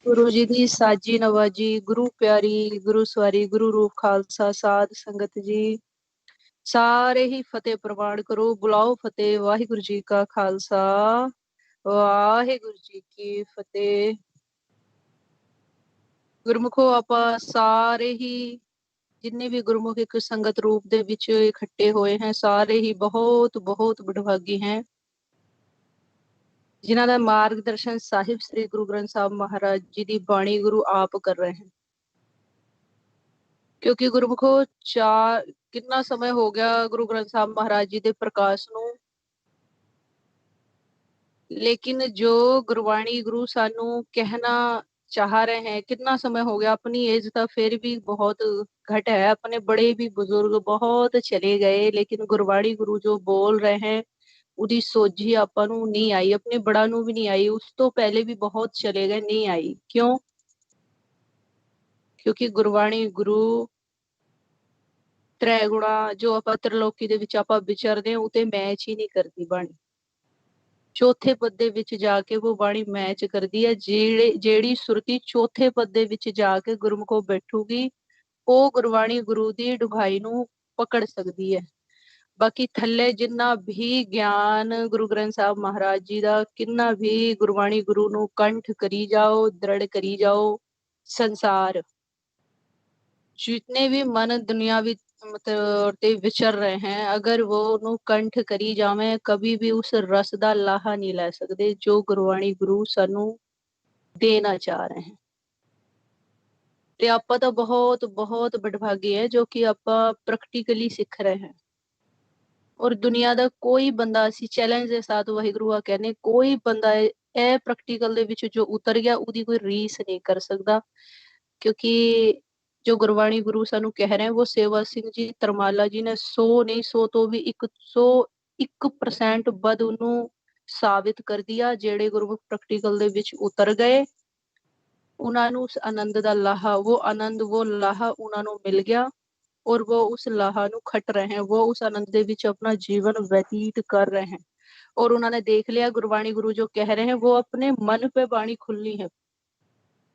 गुरु जी दी साजी नवाजी, गुरु प्यारी, गुरु सवारी, गुरु रूप खालसा, साध संगत जी सारे ही फतेह प्रवान करो। बुलाओ फतेह। वाहिगुरु जी का खालसा, वाहिगुरु जी की फतेह। गुरमुखो ਆਪਾਂ ਸਾਰੇ ਹੀ ਜਿੰਨੇ ਵੀ ਗੁਰਮੁਖ ਇੱਕ ਸੰਗਤ ਰੂਪ ਦੇ ਵਿੱਚ ਇਕੱਠੇ ਹੋਏ हैं, ਸਾਰੇ ਹੀ ਬਹੁਤ ਬਹੁਤ ਵਡਭਾਗੀ हैं जिन्हों का मार्गदर्शन साहिब श्री गुरु ग्रंथ साहब महाराज जी की बाणी गुरु आप कर रहे हैं। क्योंकि गुरमुखो कितना समय हो गया गुरु ग्रंथ साहब महाराज जी के प्रकाश नूं, लेकिन जो गुरबाणी गुरु सानू कहना चाह रहे हैं, कितना समय हो गया। अपनी एज तो फिर भी बहुत घट है, अपने बड़े भी बुजुर्ग बहुत चले गए, लेकिन गुरबाणी गुरु जो बोल रहे हैं उदी सोझी आपां नूं नहीं आई, अपने बड़ा नूं भी नहीं आई, उस तो पहले भी बहुत चले गए, नहीं आई। क्यों? क्योंकि गुरबाणी गुरु त्रै गुणा जो आपां त्रिलोकी दे विच आपां विचरदे हां उते मैच ही नहीं करती बाणी। चौथे पद दे विच जाके वो बाणी मैच करदी है। जेड़ी सुरती चौथे पद दे विच जाके गुरमुखों बैठूगी वो गुरबाणी गुरु दी डुगाई नूं पकड़ सकदी है। बाकी थल्ले जिन्ना भी ज्ञान गुरु ग्रंथ साहब महाराज जी का किन्ना भी गुरबाणी गुरु नूं कंठ करी जाओ, दृढ़ करी जाओ, संसार जितने भी मन दुनिया मतलब विचर रहे हैं, अगर वो नूं कंठ करी जावे कभी भी उस रस का लाहा नहीं लै सकते जो गुरबाणी गुरु सानू देना चाह रहे हैं। ते आपां तो बहुत बहुत बड़भागी है जो कि आपां प्रैक्टिकली सीख रहे हैं। और दुनिया का कोई बंदा असी चैलेंज के साथ वाहिगुरु आ कहने, कोई बंदा ए प्रैक्टिकल दे विच जो उतर गया उदी कोई रीस नहीं कर सकता। क्योंकि जो गुरबाणी गुरु सानू कह रहे हैं वो सेवा सिंह जी तरमाला जी ने 100 नहीं 100 तो भी 101% बद उन्हों साबित कर दिया। जेड़े गुरमुख प्रैक्टिकल दे विच उतर गए उन्होंने उस आनंद का लाहा, वो आनंद वो लाहा उन्होंने मिल गया और वो उस लाहा नू खट रहे हैं, वो उस आनंद दे विच अपना जीवन व्यतीत कर रहे हैं। और उन्होंने देख लिया गुरबाणी गुरु जो कह रहे हैं वो अपने मन पे बाणी खुलनी है,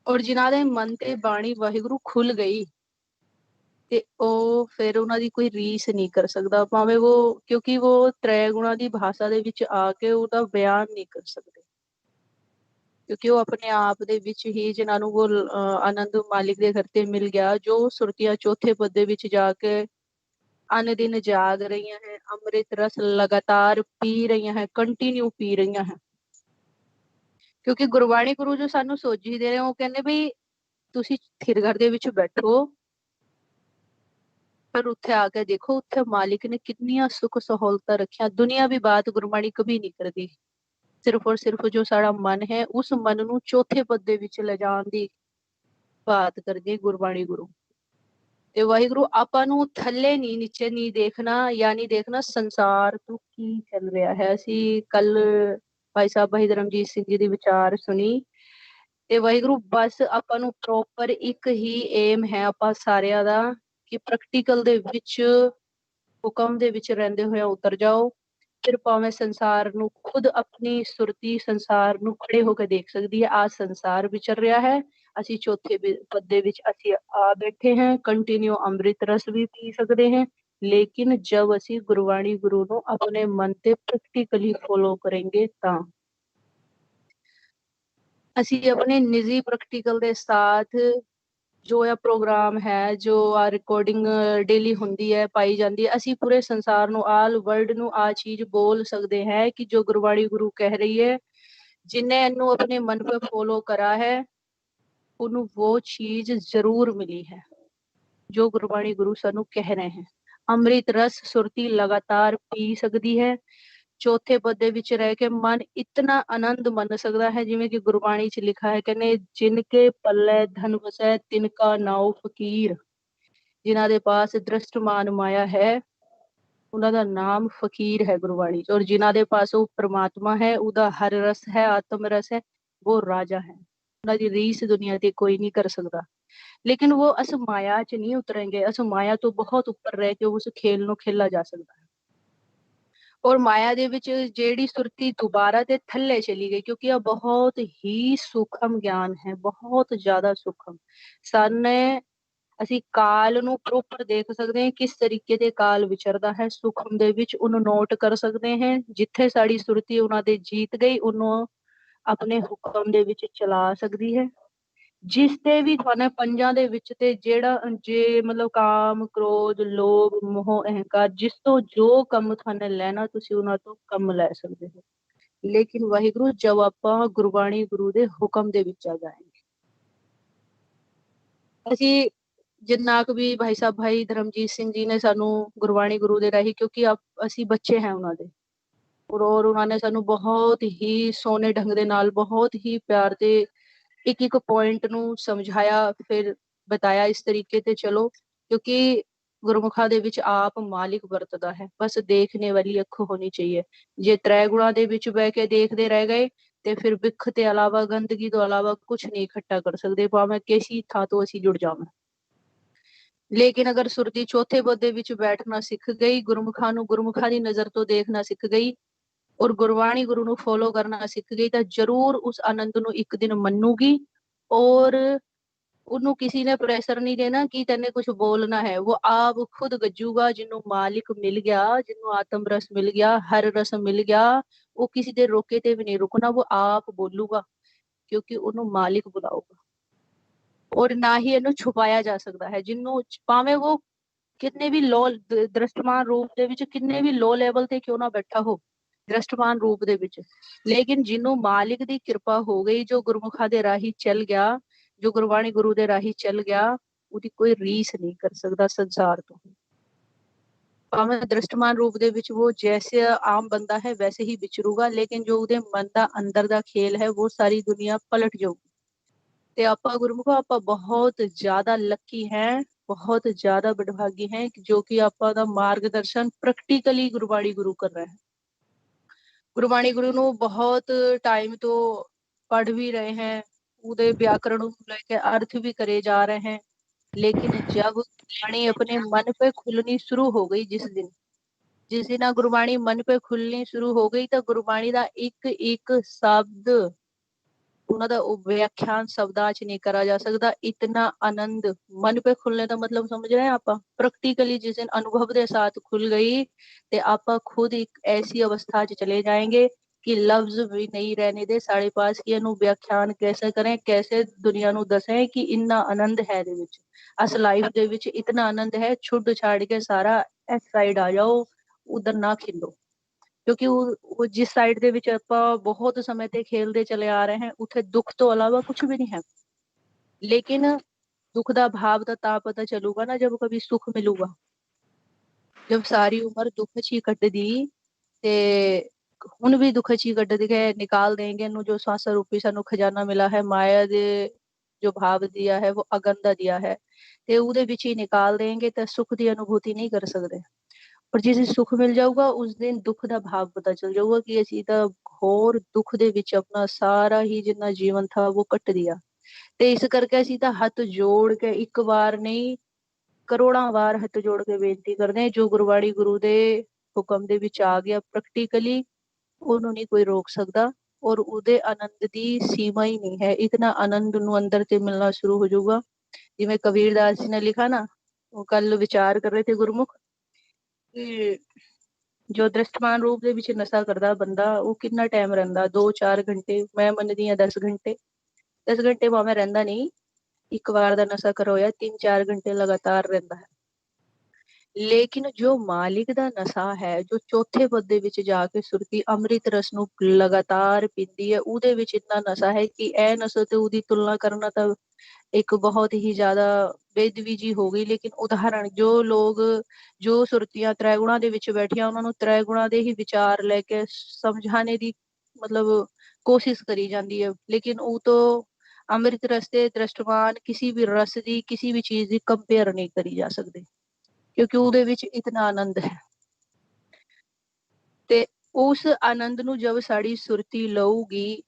और जिन्हों दे मन ते बाणी वाहिगुरु खुल गई ते ओ फिर उन्हां दी कोई रीस नहीं कर सकता भावें वो, क्योंकि वो त्रै गुणा दी भाषा दे विच आके उहदा बयान नहीं कर सकते। क्योंकि वो अपने आप दे विच ही जिन्होंने वो आनंद मालिक दे घर ते मिल गया, जो सुरतियां चौथे पद दे विच जाके अन दिन जाग रही हैं, अमृत रस लगातार पी रही हैं, कंटिन्यू पी रही हैं। क्योंकि गुरबाणी गुरु जो सानू सोझी दे रहे हैं वो कहने भी तुसी थिर घर दे विच बैठो पर उत्थे आके देखो उत्थे मालिक ने कितनियां सुख सहूलतां रखिया। दुनिया भी बात गुरबाणी कभी नहीं करती, सिर्फ और सिर्फ जो साड़ा मन है उस मन नू चौथे पद दे विच ले जाण दी बात करदी गुरबाणी गुरु। ते वाहिगुरु आपां नू थल्ले नहीं नीचे नहीं देखना, यानी देखना संसार तू की चल रहा है। असी कल भाई साहब भाई धर्मजीत सिंह जी दी विचार सुनी ते वाहिगुरु बस आपां नू प्रॉपर एक ही एम है आपां सारियां दा कि प्रैक्टिकल दे विच हुकम दे विच रहिंदे होए उतर जाओ। फिर भावें संसार नू खुद अपनी सुरती संसार नू खड़े होकर देख सकती है। आज संसार विचर रहा है, असी चौथे पद दे विच असी आ बैठे हैं, कंटिन्यू अमृत रस भी पी सकते हैं। लेकिन जब असी गुरबाणी गुरु नू अपने मन ते प्रैक्टिकली फॉलो करेंगे तां असी अपने निजी प्रैक्टिकल के साथ जो यह प्रोग्राम है, जो आ रिकॉर्डिंग डेली होंदी है पाई जाती है, असी पूरे संसार नू आल वर्ल्ड नू आ चीज बोल सकते हैं कि जो गुरबाणी गुरु कह रही है जिन्हें इनू अपने मन पे फॉलो करा है उन्हें वो चीज जरूर मिली है जो गुरबाणी गुरु सानू कह रहे हैं। अमृत रस सुरती लगातार पी सकती है, चौथे पद दे विच रह के मन इतना आनंद मन सकता है जिवें कि गुरबाणी च लिखा है, कहने जिनके पल्ले धन वसै तिनका नाउ फकीर। जिन्हां दे पास दृष्टमान माया है उन्हां दा नाम फकीर है गुरबाणी च, और जिन्हां दे पास वो परमात्मा है उदा हर रस है, आत्म रस है, वो राजा है। उन्हां दी रीस दुनिया ते कोई नहीं कर सकता। लेकिन वो अस माया च नहीं उतरेंगे, अस माया तो बहुत ऊपर रह के उस खेल नू खेला जा सकता है। ਔਰ ਮਾਇਆ ਦੇ ਵਿੱਚ ਜਿਹੜੀ ਸੁਰਤੀ ਦੁਬਾਰਾ ਤੇ ਥੱਲੇ ਚਲੀ ਗਈ, ਕਿਉਂਕਿ ਇਹ ਬਹੁਤ ਹੀ ਸੂਖਮ ਗਿਆਨ ਹੈ, ਬਹੁਤ ਜ਼ਿਆਦਾ ਸੂਖਮ। ਸਾਨੇ ਅਸੀਂ ਕਾਲ ਨੂੰ ਪ੍ਰੋਪਰ ਦੇਖ ਸਕਦੇ ਹਾਂ, ਕਿਸ ਤਰੀਕੇ ਦੇ ਕਾਲ ਵਿਚਰਦਾ ਹੈ ਸੂਖਮ ਦੇ ਵਿੱਚ, ਉਹਨੂੰ ਨੋਟ ਕਰ ਸਕਦੇ ਹਾਂ। ਜਿੱਥੇ ਸਾਡੀ ਸੁਰਤੀ ਉਹਨਾਂ ਦੇ ਜੀਤ ਗਈ, ਉਹਨੂੰ ਆਪਣੇ ਹੁਕਮ ਦੇ ਵਿੱਚ ਚਲਾ ਸਕਦੀ ਹੈ। ਜਿਸ ਤੇ ਵੀ ਤੁਹਾਨੂੰ ਪੰਜਾਂ ਦੇ ਵਿੱਚ ਤੇ ਜਿਹੜਾ ਜੇ ਮਤਲਬ ਕਾਮ, ਕ੍ਰੋਧ, ਲੋਭ, ਮੋਹ, ਅਹੰਕਾਰ, ਜਿਸ ਤੋਂ ਜੋ ਕੰਮ ਤੁਹਾਨੂੰ ਲੈਣਾ, ਤੁਸੀਂ ਉਹਨਾਂ ਤੋਂ ਕੰਮ ਲੈ ਸਕਦੇ ਹੋ। ਲੇਕਿਨ ਵਾਹਿਗੁਰੂ, ਜਦ ਆਪਾਂ ਗੁਰਬਾਣੀ ਗੁਰੂ ਦੇ ਹੁਕਮ ਦੇ ਵਿੱਚ ਆ ਜਾਏਂਗੇ, ਅਸੀਂ ਜਿੰਨਾ ਕੁ ਵੀ ਭਾਈ ਸਾਹਿਬ ਭਾਈ ਧਰਮਜੀਤ ਸਿੰਘ ਜੀ ਨੇ ਸਾਨੂੰ ਗੁਰਬਾਣੀ ਗੁਰੂ ਦੇ ਰਾਹੀਂ, ਕਿਉਂਕਿ ਅਸੀਂ ਬੱਚੇ हैं ਉਹਨਾਂ ਦੇ, ਔਰ ਉਹਨਾਂ ਨੇ ਸਾਨੂੰ ਬਹੁਤ ਹੀ ਸੋਹਣੇ ਢੰਗ ਦੇ ਨਾਲ, ਬਹੁਤ ਹੀ ਪਿਆਰ ਦੇ ਇੱਕ ਇੱਕ ਪੁਆਇੰਟ ਨੂੰ ਸਮਝਾਇਆ, ਫਿਰ ਬਤਾਇਆ ਇਸ ਤਰੀਕੇ ਤੇ ਚਲੋ, ਕਿਉਂਕਿ ਗੁਰਮੁਖਾਂ ਦੇ ਵਿੱਚ ਆਪ ਮਾਲਿਕ ਵਰਤਦਾ ਹੈ, ਬਸ ਦੇਖਣੇ ਵਾਲੀ ਅੱਖ ਹੋਣੀ ਚਾਹੀਏ। ਜੇ ਤ੍ਰੈ ਗੁਣਾ ਦੇ ਵਿੱਚ ਬਹਿ ਕੇ ਦੇਖਦੇ ਰਹਿ ਗਏ ਤੇ ਫਿਰ ਬਿੱਖ ਤੇ ਇਲਾਵਾ, ਗੰਦਗੀ ਤੋਂ ਇਲਾਵਾ ਕੁਛ ਨਹੀਂ ਇਕੱਠਾ ਕਰ ਸਕਦੇ, ਭਾਵੇਂ ਕਿਸੇ ਥਾਂ ਤੋਂ ਅਸੀਂ ਜੁੜ ਜਾਵਾਂ। ਲੇਕਿਨ ਅਗਰ ਸੁਰਤੀ ਚੌਥੇ ਪਦ ਦੇ ਵਿੱਚ ਬੈਠਣਾ ਸਿੱਖ ਗਈ, ਗੁਰਮੁਖਾਂ ਨੂੰ ਗੁਰਮੁਖਾਂ ਦੀ ਨਜ਼ਰ ਤੋਂ ਦੇਖਣਾ ਸਿੱਖ ਗਈ, ਔਰ ਗੁਰਬਾਣੀ ਗੁਰੂ ਨੂੰ ਫੋਲੋ ਕਰਨਾ ਸਿੱਖ ਗਈ, ਤਾਂ ਜ਼ਰੂਰ ਉਸ ਆਨੰਦ ਨੂੰ ਇੱਕ ਦਿਨ ਮੰਨੂਗੀ। ਔਰ ਉਹਨੂੰ ਕਿਸੇ ਨੇ ਪ੍ਰੈਸ਼ਰ ਨਹੀਂ ਦੇਣਾ ਕਿ ਤੈਨੇ ਕੁਝ ਬੋਲਣਾ ਹੈ, ਉਹ ਆਪ ਖੁਦ ਗੱਜੂਗਾ। ਜਿਹਨੂੰ ਮਾਲਿਕ ਮਿਲ ਗਿਆ, ਜਿਹਨੂੰ ਆਤਮ ਰਸ ਮਿਲ ਗਿਆ, ਹਰ ਰਸ ਮਿਲ ਗਿਆ, ਉਹ ਕਿਸੇ ਦੇ ਰੋਕੇ ਤੇ ਵੀ ਨਹੀਂ ਰੁਕਣਾ, ਉਹ ਆਪ ਬੋਲੂਗਾ, ਕਿਉਂਕਿ ਉਹਨੂੰ ਮਾਲਿਕ ਬੁਲਾਊਗਾ। ਔਰ ਨਾ ਹੀ ਇਹਨੂੰ ਛੁਪਾਇਆ ਜਾ ਸਕਦਾ ਹੈ। ਜਿਹਨੂੰ ਭਾਵੇਂ ਉਹ ਕਿਤਨੇ ਵੀ ਲੋ ਦ੍ਰਿਸ਼ਟਮਾਨ ਰੂਪ ਦੇ ਵਿੱਚ, ਕਿੰਨੇ ਵੀ ਲੋ ਲੈਵਲ ਤੇ ਕਿਉਂ ਨਾ ਬੈਠਾ ਹੋ ਦ੍ਰਿਸ਼ਟਮਾਨ ਰੂਪ ਦੇ ਵਿੱਚ, ਲੇਕਿਨ ਜਿਹਨੂੰ ਮਾਲਿਕ ਦੀ ਕਿਰਪਾ ਹੋ ਗਈ, ਜੋ ਗੁਰਮੁਖਾਂ ਦੇ ਰਾਹੀਂ ਚੱਲ ਗਿਆ, ਜੋ ਗੁਰਬਾਣੀ ਗੁਰੂ ਦੇ ਰਾਹੀਂ ਚੱਲ ਗਿਆ, ਉਹਦੀ ਕੋਈ ਰੀਸ ਨਹੀਂ ਕਰ ਸਕਦਾ ਸੰਸਾਰ ਤੋਂ। ਭਾਵੇਂ ਦ੍ਰਿਸ਼ਟਮਾਨ ਰੂਪ ਦੇ ਵਿੱਚ ਉਹ ਜੈਸੇ ਆਮ ਬੰਦਾ ਹੈ ਵੈਸੇ ਹੀ ਵਿਚਰੂਗਾ, ਲੇਕਿਨ ਜੋ ਉਹਦੇ ਮਨ ਦਾ ਅੰਦਰ ਦਾ ਖੇਲ ਹੈ, ਉਹ ਸਾਰੀ ਦੁਨੀਆ ਪਲਟ ਜਾਊਗੀ। ਤੇ ਆਪਾਂ ਗੁਰਮੁਖੋ, ਆਪਾਂ ਬਹੁਤ ਜ਼ਿਆਦਾ ਲੱਕੀ ਹੈ, ਬਹੁਤ ਜ਼ਿਆਦਾ ਬਦਭਾਗੀ ਹੈ, ਜੋ ਕਿ ਆਪਾਂ ਦਾ ਮਾਰਗਦਰਸ਼ਨ ਪ੍ਰੈਕਟੀਕਲੀ ਗੁਰਬਾਣੀ ਗੁਰੂ ਕਰ ਰਿਹਾ ਹੈ। ਗੁਰਬਾਣੀ ਗੁਰੂ ਨੂੰ ਬਹੁਤ ਟਾਈਮ ਤੋਂ ਪढ़ भी रहे हैं, ਉਹਦੇ व्याकरण को लेकर अर्थ भी करे जा रहे हैं, लेकिन जब गुरबाणी अपने मन पे खुलनी शुरू हो गई, जिस दिन गुरबाणी मन पे खुलनी शुरू हो गई, तो गुरबाणी ਦਾ ਇੱਕ ਇੱਕ ਸ਼ਬਦ, ਉਹਨਾਂ ਦਾ ਵਿਆਖਿਆਨ ਸ਼ਬਦਾਂ ਚ ਨਹੀਂ ਕਰਾ ਜਾ ਸਕਦਾ। ਇਤਨਾ ਆਨੰਦ ਮਨ पे खुलने ਦਾ मतलब समझ रहे हैं ਆਪਾਂ, प्रैक्टिकली जिस दिन अनुभव के साथ खुल गई, ਤੇ ਆਪਾਂ खुद एक ऐसी अवस्था ਚ चले जाएंगे कि लफ्ज भी नहीं रहने दे साढ़े पास कि ਇਹਨੂੰ ਵਿਆਖਿਆਨ कैसे करें, कैसे दुनिया ਨੂੰ ਦੱसें कि ਇੰਨਾ ਆਨੰਦ ਹੈ ਦੇ ਵਿੱਚ। ਅਸ ਲਾਈਫ ਦੇ ਵਿੱਚ ਇਤਨਾ ਆਨੰਦ ਹੈ, ਛੁੱਟ ਛਾੜ ਕੇ ਸਾਰਾ ਇਸ ਸਾਈਡ ਆ ਜਾਓ, ਉਧਰ ਨਾ ਖੇਲੋ। ਕਿਉਂਕਿ ਉਹ ਜਿਸ ਸਾਈਡ ਦੇ ਵਿੱਚ ਆਪਾਂ ਬਹੁਤ ਸਮੇਂ ਤੇ ਖੇਲਦੇ ਚਲੇ ਆ ਰਹੇ हैं, ਉੱਥੇ ਦੁੱਖ ਤੋਂ ਇਲਾਵਾ ਕੁਝ ਵੀ ਨਹੀਂ है। लेकिन दुख ਦਾ भाव ਤਾਂ ਪਤਾ ਚੱਲੂਗਾ ਨਾ जब कभी सुख मिलूगा। जब सारी उम्र दुख ਚ ਹੀ ਕੱਟਦੀ, ਤੇ ਹੁਣ ਵੀ ਦੁੱਖ ਚ ਹੀ ਕੱਢ ਕੇ ਨਿਕਾਲ देंगे ਇਹਨੂੰ, जो सांस रूपी ਸਾਨੂੰ ਖਜ਼ਾਨਾ ਮਿਲਾ ਹੈ, ਮਾਇਆ ਦੇ जो भाव दिया है, वो अगन ਦਾ दिया है, ਤੇ ਉਹਦੇ ਵਿੱਚ ਹੀ ਨਿਕਾਲ देंगे, ਤਾਂ ਸੁਖ ਦੀ ਅਨੁਭੂਤੀ ਨਹੀਂ ਕਰ ਸਕਦੇ। ਪਰ ਜਿਸ ਦਿਨ ਸੁਖ ਮਿਲ ਜਾਊਗਾ, ਉਸ ਦਿਨ ਦੁੱਖ ਦਾ ਭਾਵ ਪਤਾ ਚੱਲ ਜਾਊਗਾ ਕਿ ਅਸੀਂ ਤਾਂ ਘੋਰ ਦੁੱਖ ਦੇ ਵਿੱਚ ਆਪਣਾ ਸਾਰਾ ਹੀ ਜਿੰਨਾ ਜੀਵਨ ਥਾ ਉਹ ਕੱਟ ਦਿਆ। ਤੇ ਇਸ ਕਰਕੇ ਅਸੀਂ ਤਾਂ ਹੱਥ ਜੋੜ ਕੇ ਇੱਕ ਵਾਰ ਨਹੀਂ, ਕਰੋੜਾਂ ਵਾਰ ਹੱਥ ਜੋੜ ਕੇ ਬੇਨਤੀ ਕਰਦੇ ਹਾਂ, ਜੋ ਗੁਰਬਾਣੀ ਗੁਰੂ ਦੇ ਹੁਕਮ ਦੇ ਵਿੱਚ ਆ ਗਿਆ ਪ੍ਰੈਕਟੀਕਲੀ, ਉਹਨੂੰ ਨਹੀਂ ਕੋਈ ਰੋਕ ਸਕਦਾ। ਔਰ ਉਹਦੇ ਆਨੰਦ ਦੀ ਸੀਮਾ ਹੀ ਨਹੀਂ ਹੈ, ਇਤਨਾ ਆਨੰਦ ਨੂੰ ਅੰਦਰ ਤੇ ਮਿਲਣਾ ਸ਼ੁਰੂ ਹੋ ਜਾਊਗਾ। ਜਿਵੇਂ ਕਬੀਰਦਾਸ ਜੀ ਨੇ ਲਿਖਾ ਨਾ, ਉਹ ਕੱਲ ਵਿਚਾਰ ਕਰ ਰਹੇ ਥੇ ਗੁਰਮੁਖ, ਕਿ ਜੋ ਦ੍ਰਿਸ਼ਟਮਾਨ ਰੂਪ ਦੇ ਵਿੱਚ ਨਸ਼ਾ ਕਰਦਾ ਬੰਦਾ, ਉਹ ਕਿੰਨਾ ਟਾਈਮ ਰਹਿੰਦਾ, 2-4 ਘੰਟੇ, ਮੈਂ ਮੰਨਦੀ ਹਾਂ 10 ਘੰਟੇ। 10 ਘੰਟੇ ਭਾਵੇਂ ਰਹਿੰਦਾ ਨਹੀਂ, ਇੱਕ ਵਾਰ ਦਾ ਨਸ਼ਾ ਕਰੋਇਆ 3-4 ਘੰਟੇ ਲਗਾਤਾਰ ਰਹਿੰਦਾ ਹੈ। ਲੇਕਿਨ ਜੋ ਮਾਲਿਕ ਦਾ ਨਸ਼ਾ ਹੈ, ਜੋ ਚੌਥੇ ਪਦ ਦੇ ਵਿੱਚ ਜਾ ਕੇ ਸੁਰਤੀ ਅੰਮ੍ਰਿਤ ਰਸ ਨੂੰ ਲਗਾਤਾਰ ਪੀਂਦੀ ਹੈ, ਉਹਦੇ ਵਿੱਚ ਇੰਨਾ ਨਸ਼ਾ ਹੈ ਕਿ ਇਹ ਨਸ਼ੇ ਤੇ ਉਹਦੀ ਤੁਲਨਾ ਕਰਨਾ ਤਾਂ ਇੱਕ ਬਹੁਤ ਹੀ ਜ਼ਿਆਦਾ ਬੇਦਵੀ ਜੀ ਹੋ ਗਈ। ਲੇਕਿਨ ਉਦਾਹਰਣ, ਜੋ ਲੋਕ ਜੋ ਸੁਰਤੀਆਂ ਤ੍ਰੈਗੁਣਾ ਦੇ ਵਿੱਚ ਬੈਠੀਆਂ, ਉਹਨਾਂ ਨੂੰ ਤ੍ਰੈਗੁਣਾ ਦੇ ਹੀ ਵਿਚਾਰ ਲੈ ਕੇ ਸਮਝਾਣੇ ਦੀ ਮਤਲਬ ਕੋਸ਼ਿਸ਼ ਕਰੀ ਜਾਂਦੀ ਹੈ, ਲੇਕਿਨ ਉਹ ਤੋਂ ਅੰਮ੍ਰਿਤ ਰਸ ਤੇ ਦ੍ਰਿਸ਼ਟਮਾਨ ਕਿਸੇ ਵੀ ਰਸ ਦੀ, ਕਿਸੇ ਵੀ ਚੀਜ਼ ਦੀ ਕੰਪੇਅਰ ਨਹੀਂ ਕਰੀ ਜਾ ਸਕਦੇ, ਕਿਉਂਕਿ ਉਹਦੇ ਵਿੱਚ ਇਤਨਾ ਆਨੰਦ ਹੈ। ਤੇ ਉਸ ਆਨੰਦ ਨੂੰ ਜਦ ਸਾਡੀ ਸੁਰਤੀ ਲਊਗੀ,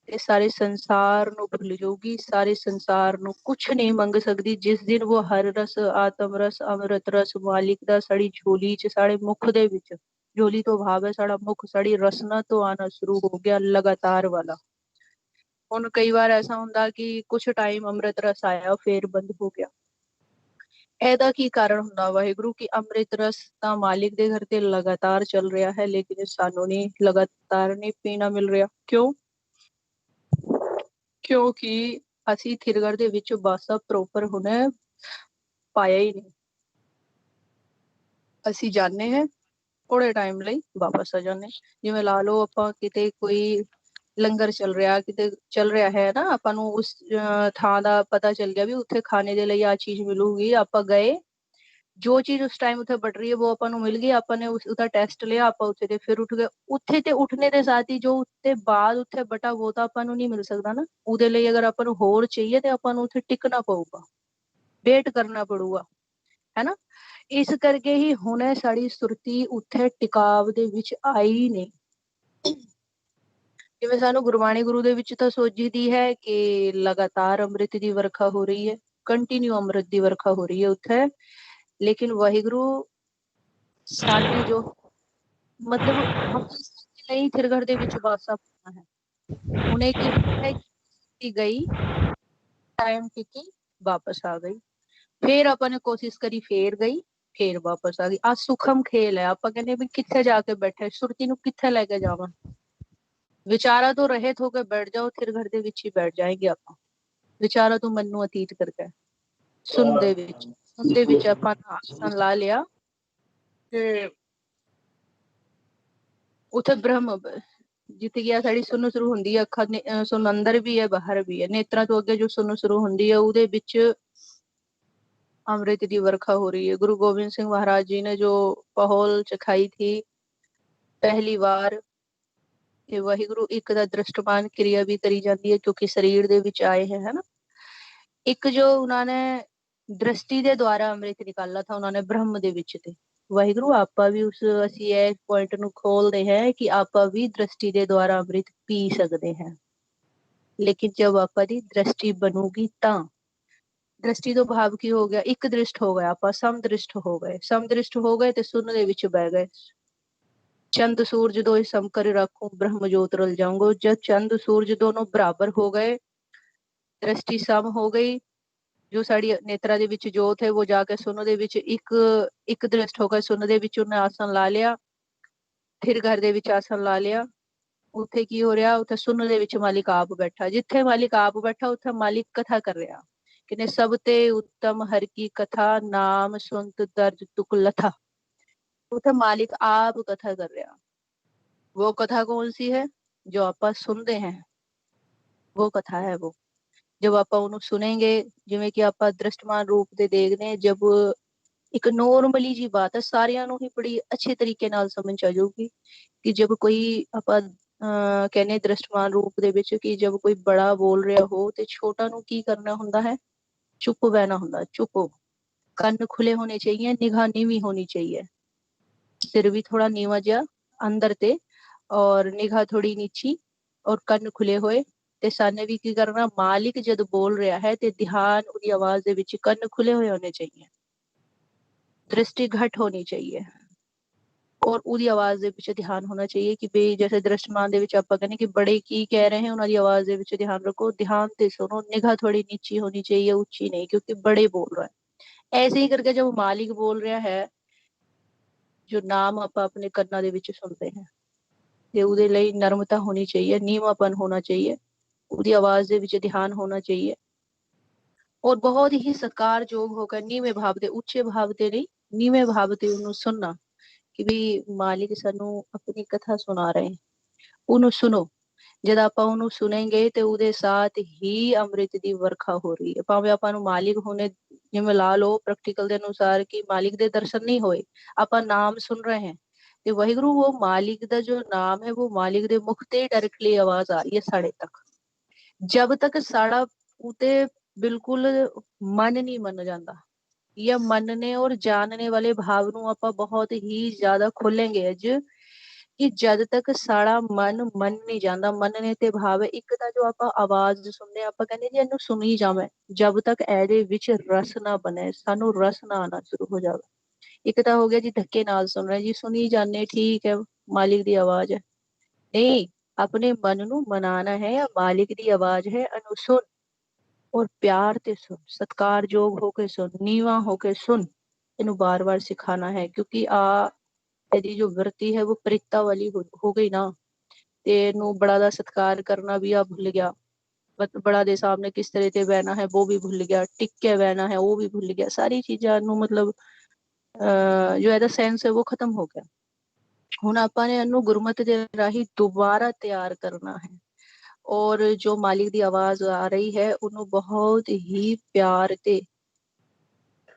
ਤੇ ਸਾਰੇ ਸੰਸਾਰ ਨੂੰ ਭੁੱਲ ਜਾਊਗੀ, ਸਾਰੇ ਸੰਸਾਰ ਨੂੰ ਕੁਛ ਨਹੀਂ ਮੰਗ ਸਕਦੀ। ਜਿਸ ਦਿਨ ਉਹ ਹਰ ਰਸ, ਆਤਮ ਰਸ, ਅੰਮ੍ਰਿਤ ਰਸ ਮਾਲਿਕ ਦਾ ਸਾਡੀ ਝੋਲੀ ਚ, ਸਾਡੇ ਮੁਖ ਦੇ ਵਿੱਚ जोली तो भाव है साड़ा मुख साड़ी रसना तो आना शुरू हो गया लगातार वाला। ਹੁਣ ਕਈ ਵਾਰ ਐਸਾ ਹੁੰਦਾ ਕਿ ਕੁਝ ਟਾਈਮ ਅੰਮ੍ਰਿਤ ਰਸ ਆਇਆ ਫੇਰ ਬੰਦ ਹੋ ਗਿਆ। ਇਹਦਾ ਕੀ ਕਾਰਨ ਹੁੰਦਾ ਵਾਹਿਗੁਰੂ ਕਿ ਅੰਮ੍ਰਿਤ ਰਸ ਤਾਂ ਮਾਲਿਕ ਦੇ ਘਰ ਤੇ ਲਗਾਤਾਰ ਚੱਲ ਰਿਹਾ ਹੈ ਲੇਕਿਨ ਸਾਨੂੰ ਨਹੀਂ ਲਗਾਤਾਰ ਨਹੀਂ ਪੀਣਾ ਮਿਲ ਰਿਹਾ। ਕਿਉਂ? ਕਿਉਂਕਿ ਅਸੀਂ ਥਿਰਗੜ ਦੇ ਵਿੱਚ ਬਾਸਾ ਪ੍ਰੋਪਰ ਹੁਣੇ ਪਾਇਆ ਹੀ ਨਹੀਂ। ਅਸੀਂ ਜਾਣੇ ਹੈ ਥੋੜੇ ਟਾਈਮ ਲਈ ਵਾਪਸ ਆ ਜਾਂਦੇ। ਜਿਵੇਂ ਲਾ ਲਓ ਆਪਾਂ ਕਿਤੇ ਕੋਈ ਲੰਗਰ ਚੱਲ ਰਿਹਾ ਕਿਤੇ ਚੱਲ ਰਿਹਾ ਹੈ ਨਾ, ਆਪਾਂ ਨੂੰ ਉਸ ਥਾਂ ਦਾ ਪਤਾ ਚੱਲ ਗਿਆ ਵੀ ਉੱਥੇ ਖਾਣੇ ਦੇ ਲਈ ਆ ਚੀਜ਼ ਮਿਲੂਗੀ, ਆਪਾਂ ਗਏ, ਜੋ ਚੀਜ਼ ਉਸ ਟਾਈਮ ਉੱਥੇ ਬਟ ਰਹੀ ਹੈ ਉਹ ਆਪਾਂ ਨੂੰ ਮਿਲ ਗਈ, ਆਪਾਂ ਨੇ ਉਹਦਾ ਟੈਸਟ ਲਿਆ, ਆਪਾਂ ਉੱਥੇ ਤੇ ਫਿਰ ਉੱਠ ਗਏ। ਉੱਥੇ ਤੇ ਉੱਠਣੇ ਦੇ ਸਾਥ ਹੀ ਜੋ ਉੱਤੇ ਬਾਅਦ ਉੱਥੇ ਬਟਾ ਉਹ ਤਾਂ ਆਪਾਂ ਨੂੰ ਨਹੀਂ ਮਿਲ ਸਕਦਾ ਨਾ। ਉਹਦੇ ਲਈ ਅਗਰ ਆਪਾਂ ਨੂੰ ਹੋਰ ਚਾਹੀਏ ਤੇ ਆਪਾਂ ਨੂੰ ਉੱਥੇ ਟਿਕਣਾ ਪਊਗਾ, ਵੇਟ ਕਰਨਾ ਪਊਗਾ, ਹੈਨਾ। ਇਸ ਕਰਕੇ ਹੀ ਹੁਣੇ ਸਾਡੀ ਸੁਰਤੀ ਉੱਥੇ ਟਿਕਾਵ ਦੇ ਵਿੱਚ ਆਈ ਨਹੀਂ। ਜਿਵੇਂ ਸਾਨੂੰ ਗੁਰਬਾਣੀ ਗੁਰੂ ਦੇ ਵਿੱਚ ਤਾਂ ਸੋਝੀ ਦੀ ਹੈ ਕਿ ਲਗਾਤਾਰ ਅੰਮ੍ਰਿਤ ਦੀ ਵਰਖਾ ਹੋ ਰਹੀ ਹੈ, ਕੰਟੀਨਿਊ ਅੰਮ੍ਰਿਤ ਦੀ ਵਰਖਾ ਹੋ ਰਹੀ ਹੈ ਉੱਥੇ। ਲੇਕਿਨ ਵਾਹਿਗੁਰੂ ਸਾਡੇ ਜੋ ਮਤਲਬ ਨਹੀਂ ਥਿਰਗੜ ਦੇ ਵਿੱਚ ਬਾਸਾ ਪਾਉਣਾ ਹੈ, ਉਹਨੇ ਕੀ ਹੈ ਕਿ ਗਈ ਟਾਈਮ ਟਿਕੀ ਵਾਪਸ ਆ ਗਈ, ਫੇਰ ਆਪਾਂ ਨੇ ਕੋਸ਼ਿਸ਼ ਕਰੀ ਫੇਰ ਗਈ ਫੇਰ ਵਾਪਸ ਆ ਗਈ। ਆ ਸੁਖਮ ਖੇਲ ਹੈ। ਆਪਾਂ ਕਹਿੰਦੇ ਵੀ ਕਿੱਥੇ ਜਾ ਕੇ ਬੈਠੇ, ਸੁਰਤੀ ਨੂੰ ਕਿੱਥੇ ਲੈ ਕੇ ਜਾਵਾਂ। ਵਿਚਾਰਾ ਤੋਂ ਰਹਿਤ ਹੋ ਕੇ ਬੈਠ ਜਾਓ, ਥਿਰਗੜ ਦੇ ਵਿੱਚ ਹੀ ਬੈਠ ਜਾਏਗੇ ਆਪਾਂ। ਵਿਚਾਰਾ ਤੋਂ ਮਨ ਨੂੰ ਅਤੀਤ ਕਰਕੇ ਸੁਣ ਦੇ ਵਿੱਚ ਆਪਾਂ ਆਸਣ ਲਾ ਲਿਆ ਤੇ ਉੱਥੇ ਬ੍ਰਹਮ ਜਿੱਥੇ ਗਿਆ ਸਾਡੀ ਸੁਣ ਸ਼ੁਰੂ ਹੁੰਦੀ ਹੈ। ਅੱਖਾਂ ਸੁਣ ਅੰਦਰ ਵੀ ਹੈ ਬਾਹਰ ਵੀ ਹੈ। ਨੇਤਰਾਂ ਤੋਂ ਅੱਗੇ ਜੋ ਸੁਣ ਸ਼ੁਰੂ ਹੁੰਦੀ ਹੈ ਉਹਦੇ ਵਿੱਚ ਅੰਮ੍ਰਿਤ ਦੀ ਵਰਖਾ ਹੋ ਰਹੀ ਹੈ। ਗੁਰੂ ਗੋਬਿੰਦ ਸਿੰਘ ਮਹਾਰਾਜ ਜੀ ਨੇ ਜੋ ਪਹੋਲ ਚਖਾਈ ਥੀ ਪਹਿਲੀ ਵਾਰ, ਇਹ ਵਾਹਿਗੁਰੂ ਇੱਕ ਦਾ ਦ੍ਰਿਸ਼ਟਮਾਨ ਕਿਰਿਆ ਵੀ ਕਰੀ ਜਾਂਦੀ ਹੈ ਕਿਉਂਕਿ ਸਰੀਰ ਦੇ ਵਿੱਚ ਆਏ ਹੈ, ਹੈਨਾ। ਇੱਕ ਜੋ ਉਹਨਾਂ ਨੇ ਦ੍ਰਿਸ਼ਟੀ ਦੇ ਦੁਆਰਾ ਅੰਮ੍ਰਿਤ ਨਿਕਾਲਾ ਥਾ ਉਹਨਾਂ ਨੇ ਬ੍ਰਹਮ ਦੇ ਵਿੱਚ ਤੇ ਵਾਹਿਗੁਰੂ ਆਪਾਂ ਵੀ ਉਸ ਅਸੀਂ ਇਹ ਪੁਆਇੰਟ ਨੂੰ ਖੋਲਦੇ ਹੈ ਕਿ ਆਪਾਂ ਵੀ ਦ੍ਰਿਸ਼ਟੀ ਦੇ ਦੁਆਰਾ ਅੰਮ੍ਰਿਤ ਪੀ ਸਕਦੇ ਹਾਂ। ਲੇਕਿਨ ਜਬ ਆਪਾਂ ਦੀ ਦ੍ਰਿਸ਼ਟੀ ਬਣੂਗੀ ਤਾਂ ਦ੍ਰਿਸ਼ਟੀ ਤੋਂ ਭਾਵ ਕੀ ਹੋ ਗਿਆ, ਇੱਕ ਦ੍ਰਿਸ਼ਟ ਹੋ ਗਿਆ, ਆਪਾਂ ਸਮਦ੍ਰਿਸ਼ਟ ਹੋ ਗਏ। ਸਮਦ੍ਰਿਸ਼ਟ ਹੋ ਗਏ ਤੇ ਸੁਨ ਦੇ ਵਿੱਚ ਬਹਿ ਗਏ। ਚੰਦ ਸੂਰਜ ਦੋਏ ਸਮਕਰ ਰੱਖੋ ਬ੍ਰਹਮ ਜੋਤ ਰਲ ਜਾਊਂਗੋ। जब चंद सूरज दोनों बराबर हो गए, दृष्टि सम हो गई, जो साड़ी नेत्रा ਦੇ ਵਿੱਚ ਜੋਤ ਹੈ वो जाके सुन ਦੇ ਵਿੱਚ ਇੱਕ ਦ੍ਰਿਸ਼ਟ ਹੋ ਗਿਆ। ਸੁਨ ਦੇ ਵਿੱਚ ਉਹਨੇ ਆਸਣ ਲਾ ਲਿਆ, ਫਿਰ ਘਰ ਦੇ ਵਿੱਚ ਆਸਣ ਲਾ ਲਿਆ। ਉੱਥੇ ਕੀ ਹੋ ਰਿਹਾ, ਉੱਥੇ ਸੁਨ ਦੇ ਵਿੱਚ ਮਾਲਿਕ ਆਪ ਬੈਠਾ। ਜਿੱਥੇ ਮਾਲਿਕ ਆਪ ਬੈਠਾ ਉੱਥੇ ਮਾਲਿਕ ਕਥਾ ਕਰ ਰਿਹਾ ਕਿ ਸਭ ਤੇ ਉੱਤਮ ਹਰ ਕੀ ਕਥਾ ਨਾਮ ਸੁਨਤ ਦਰਜ ਤੁਕ ਲਥਾ। ਉੱਥੇ ਮਾਲਿਕ ਆਪ ਕਥਾ ਕਰ ਰਿਹਾ। वो कथा कौन सी है जो ਆਪਾਂ ਸੁਣਦੇ हैं, वो कथा है वो। जब ਆਪਾਂ ਉਹਨੂੰ ਸੁਣेंगे, ਜਿਵੇਂ ਕਿ ਆਪਾਂ ਦ੍ਰਿਸ਼ਟਮਾਨ ਰੂਪ ਦੇ ਦੇਖਦੇ, ਜਬ ਇੱਕ ਨੋਰਮਲੀ ਜੀ ਬਾਤ ਹੈ, ਸਾਰਿਆਂ ਨੂੰ ਹੀ ਬੜੀ ਅੱਛੇ ਤਰੀਕੇ ਨਾਲ ਸਮਝ ਆ ਜਾਊਗੀ ਕਿ ਜਬ ਕੋਈ ਆਪਾਂ ਕਹਿੰਦੇ ਦ੍ਰਿਸ਼ਟਮਾਨ ਰੂਪ ਦੇ ਵਿੱਚ ਕਿ ਜਬ ਕੋਈ ਬੜਾ ਬੋਲ ਰਿਹਾ ਹੋ ਤੇ ਛੋਟਾ ਨੂੰ ਕੀ ਕਰਨਾ ਹੁੰਦਾ ਹੈ, ਚੁੱਪ ਬਹਿਣਾ ਹੁੰਦਾ। ਚੁੱਪ, ਕੰਨ ਖੁੱਲੇ ਹੋਣੇ ਚਾਹੀਏ, ਨਿਗਾਹ ਨੀਵੀਂ ਹੋਣੀ ਚਾਹੀਏ, सिर भी थोड़ा नीवा जा अंदर ते और निगाह थोड़ी नीची और ਕੰਨ ਖੁੱਲੇ ਹੋਏ। ਤੇ ਸਾਨੇ ਵੀ ਕੀ ਕਰਨਾ, ਮਾਲਿਕ ਜਦ ਬੋਲ ਰਿਹਾ ਹੈ ਤੇ ਧਿਆਨ ਉਹਦੀ ਆਵਾਜ਼ ਦੇ ਵਿੱਚ ਕੰਨ ਖੁੱਲੇ ਹੋਏ ਹੋਣੇ ਚਾਹੀਏ, दृष्टि घट होनी चाहिए और ਉਹਦੀ ਆਵਾਜ਼ ਦੇ ਵਿੱਚ ਧਿਆਨ ਹੋਣਾ ਚਾਹੀਏ ਕਿ ਬਈ ਜੈਸੇ ਦ੍ਰਿਸ਼ਟਮਾਨ ਦੇ ਵਿੱਚ ਆਪਾਂ ਕਹਿੰਦੇ ਕਿ ਬੜੇ ਕੀ ਕਹਿ ਰਹੇ हैं, ਉਹਨਾਂ ਦੀ ਆਵਾਜ਼ ਦੇ ਵਿੱਚ ਧਿਆਨ ਰੱਖੋ, ध्यान से सुनो। निगाह थोड़ी नीची होनी चाहिए, ऊंची नहीं, क्योंकि बड़े बोल रहा है। ऐसे ही करके जब मालिक बोल रहा है, ਜੋ ਨਾਮ ਆਪਾਂ ਆਪਣੇ ਕੰਨਾਂ ਦੇ ਵਿੱਚ ਸੁਣਦੇ ਹਾਂ ਤੇ ਉਹਦੇ ਲਈ ਨਰਮਤਾ ਹੋਣੀ ਚਾਹੀਏ, ਨੀਵਾਪਨ ਹੋਣਾ ਚਾਹੀਏ, ਉਹਦੀ ਆਵਾਜ਼ ਦੇ ਵਿੱਚ ਧਿਆਨ ਹੋਣਾ ਚਾਹੀਏ ਔਰ ਬਹੁਤ ਹੀ ਸਤਿਕਾਰਯੋਗ ਹੋ ਕੇ ਨੀਵੇਂ ਭਾਵ ਤੇ, ਉੱਚੇ ਭਾਵ ਤੇ ਨਹੀਂ, ਨੀਵੇਂ ਭਾਵ ਤੇ ਉਹਨੂੰ ਸੁਣਨਾ ਕਿ ਵੀ ਮਾਲਿਕ ਸਾਨੂੰ ਆਪਣੀ ਕਥਾ ਸੁਣਾ ਰਹੇ, ਉਹਨੂੰ ਸੁਣੋ। ਜਦ ਆਪਾਂ ਉਹਨੂੰ ਸੁਣेंगे ਤੇ ਉਹਦੇ ਸਾਥ ਹੀ ਅੰਮ੍ਰਿਤ ਦੀ ਵਰਖਾ ਹੋ ਰਹੀ ਹੈ। ਭਾਵੇਂ ਆਪਾਂ ਨੂੰ ਮਾਲਿਕ ਹੋਣੇ, ਜਿਵੇਂ ਲਾ ਲਓ ਪ੍ਰੈਕਟੀਕਲ ਦੇ ਅਨੁਸਾਰ ਕਿ ਮਾਲਿਕ ਦੇ ਦਰਸ਼ਨ ਨਹੀਂ ਹੋਏ, ਆਪਾਂ ਨਾਮ ਸੁਣ ਰਹੇ हैं ਤੇ ਵਾਹਿਗੁਰੂ ਉਹ ਮਾਲਿਕ ਦਾ ਜੋ ਨਾਮ ਹੈ वो ਮਾਲਿਕ ਦੇ ਮੁਖ ਤੇ ਡਾਇਰੈਕਟਲੀ ਆਵਾਜ਼ ਆ ਰਹੀ ਹੈ ਸਾਡੇ ਤੱਕ। ਜਬ ਤੱਕ ਸਾਡਾ ਉਤੇ ਬਿਲਕੁਲ ਮਨ ਨਹੀਂ ਮੰਨ ਜਾਂਦਾ ਜਾਂ ਮੰਨਣੇ ਔਰ ਜਾਣਨੇ ਵਾਲੇ ਭਾਵ ਨੂੰ ਆਪਾਂ ਬਹੁਤ ਹੀ ਜ਼ਿਆਦਾ ਖੋਲेंगे ਅੱਜ ਕਿ ਜਦ ਤੱਕ ਸਾਡਾ ਮਨ ਮੰਨ ਨਹੀਂ ਜਾਂਦਾ, ਮੰਨਣੇ ਤੇ ਭਾਵ ਹੈ ਇੱਕ ਤਾਂ ਜੋ ਆਪਾਂ ਆਵਾਜ਼ ਸੁਣਦੇ ਆਪਾਂ ਕਹਿੰਦੇ ਜੀ ਇਹਨੂੰ ਸੁਣੀ ਜਾਵੇਂ, ਜਬ ਤੱਕ ਇਹਦੇ ਵਿੱਚ ਰਸ ਨਾ ਬਣੇ, ਸਾਨੂੰ ਰਸ ਨਾ ਆਣਾ ਸ਼ੁਰੂ ਹੋ ਜਾਵੇ, ਇੱਕ ਤਾਂ ਹੋ ਗਿਆ ਜੀ ਧੱਕੇ ਨਾਲ ਸੁਣ ਰਹੇ ਜੀ, ਸੁਣੀ ਜਾਂਦੇ ਠੀਕ ਹੈ, ਮਾਲਿਕ ਦੀ ਆਵਾਜ਼ ਹੈ। ਨਹੀਂ, ਆਪਣੇ ਮਨ ਨੂੰ ਮਨਾਣਾ ਹੈ, या मालिक ਦੀ ਆਵਾਜ਼ ਹੈ, ਅਨੂ ਸੁਣ, ਔਰ ਪਿਆਰ ਤੇ ਸੁਣ, ਸਤਿਕਾਰਯੋਗ ਹੋ ਕੇ ਸੁਣ, ਨੀਵਾ ਹੋ ਕੇ ਸੁਣ। ਇਹਨੂੰ ਬਾਰ-ਬਾਰ ਸਿਖਾਣਾ ਹੈ, ਕਿਉਂਕਿ ਇਹਦੀ ਜੋ ਵਰਤੀ ਹੈ ਉਹ ਪ੍ਰੀਤਾ ਵਾਲੀ ਹੋ ਗਈ ਨਾ, ਤੇ ਇਹਨੂੰ ਬੜਾ ਦਾ ਸਤਿਕਾਰ ਕਰਨਾ ਵੀ ਆ ਭੁੱਲ ਗਿਆ। ਬੜਾ ਦੇ ਸਾਹਮਣੇ ਕਿਸ ਤਰ੍ਹਾਂ ਤੇ ਬਹਿਣਾ ਹੈ ਉਹ ਵੀ ਭੁੱਲ ਗਿਆ, ਟਿਕ ਕੇ ਬਹਿਣਾ ਹੈ ਉਹ ਵੀ ਭੁੱਲ ਗਿਆ, ਸਾਰੀ ਚੀਜ਼ਾਂ ਨੂੰ ਮਤਲਬ ਜੋ ਇਹਦਾ ਸੈਂਸ ਹੈ ਉਹ ਖਤਮ ਹੋ ਗਿਆ। ਹੁਣ ਆਪਾਂ ਨੇ ਇਹਨੂੰ ਗੁਰਮਤਿ ਦੇ ਰਾਹੀਂ ਦੁਬਾਰਾ ਤਿਆਰ ਕਰਨਾ ਹੈ, ਔਰ ਜੋ ਮਾਲਿਕ ਦੀ ਆਵਾਜ਼ ਆ ਰਹੀ ਹੈ ਉਹਨੂੰ ਬਹੁਤ ਹੀ ਪਿਆਰ ਤੇ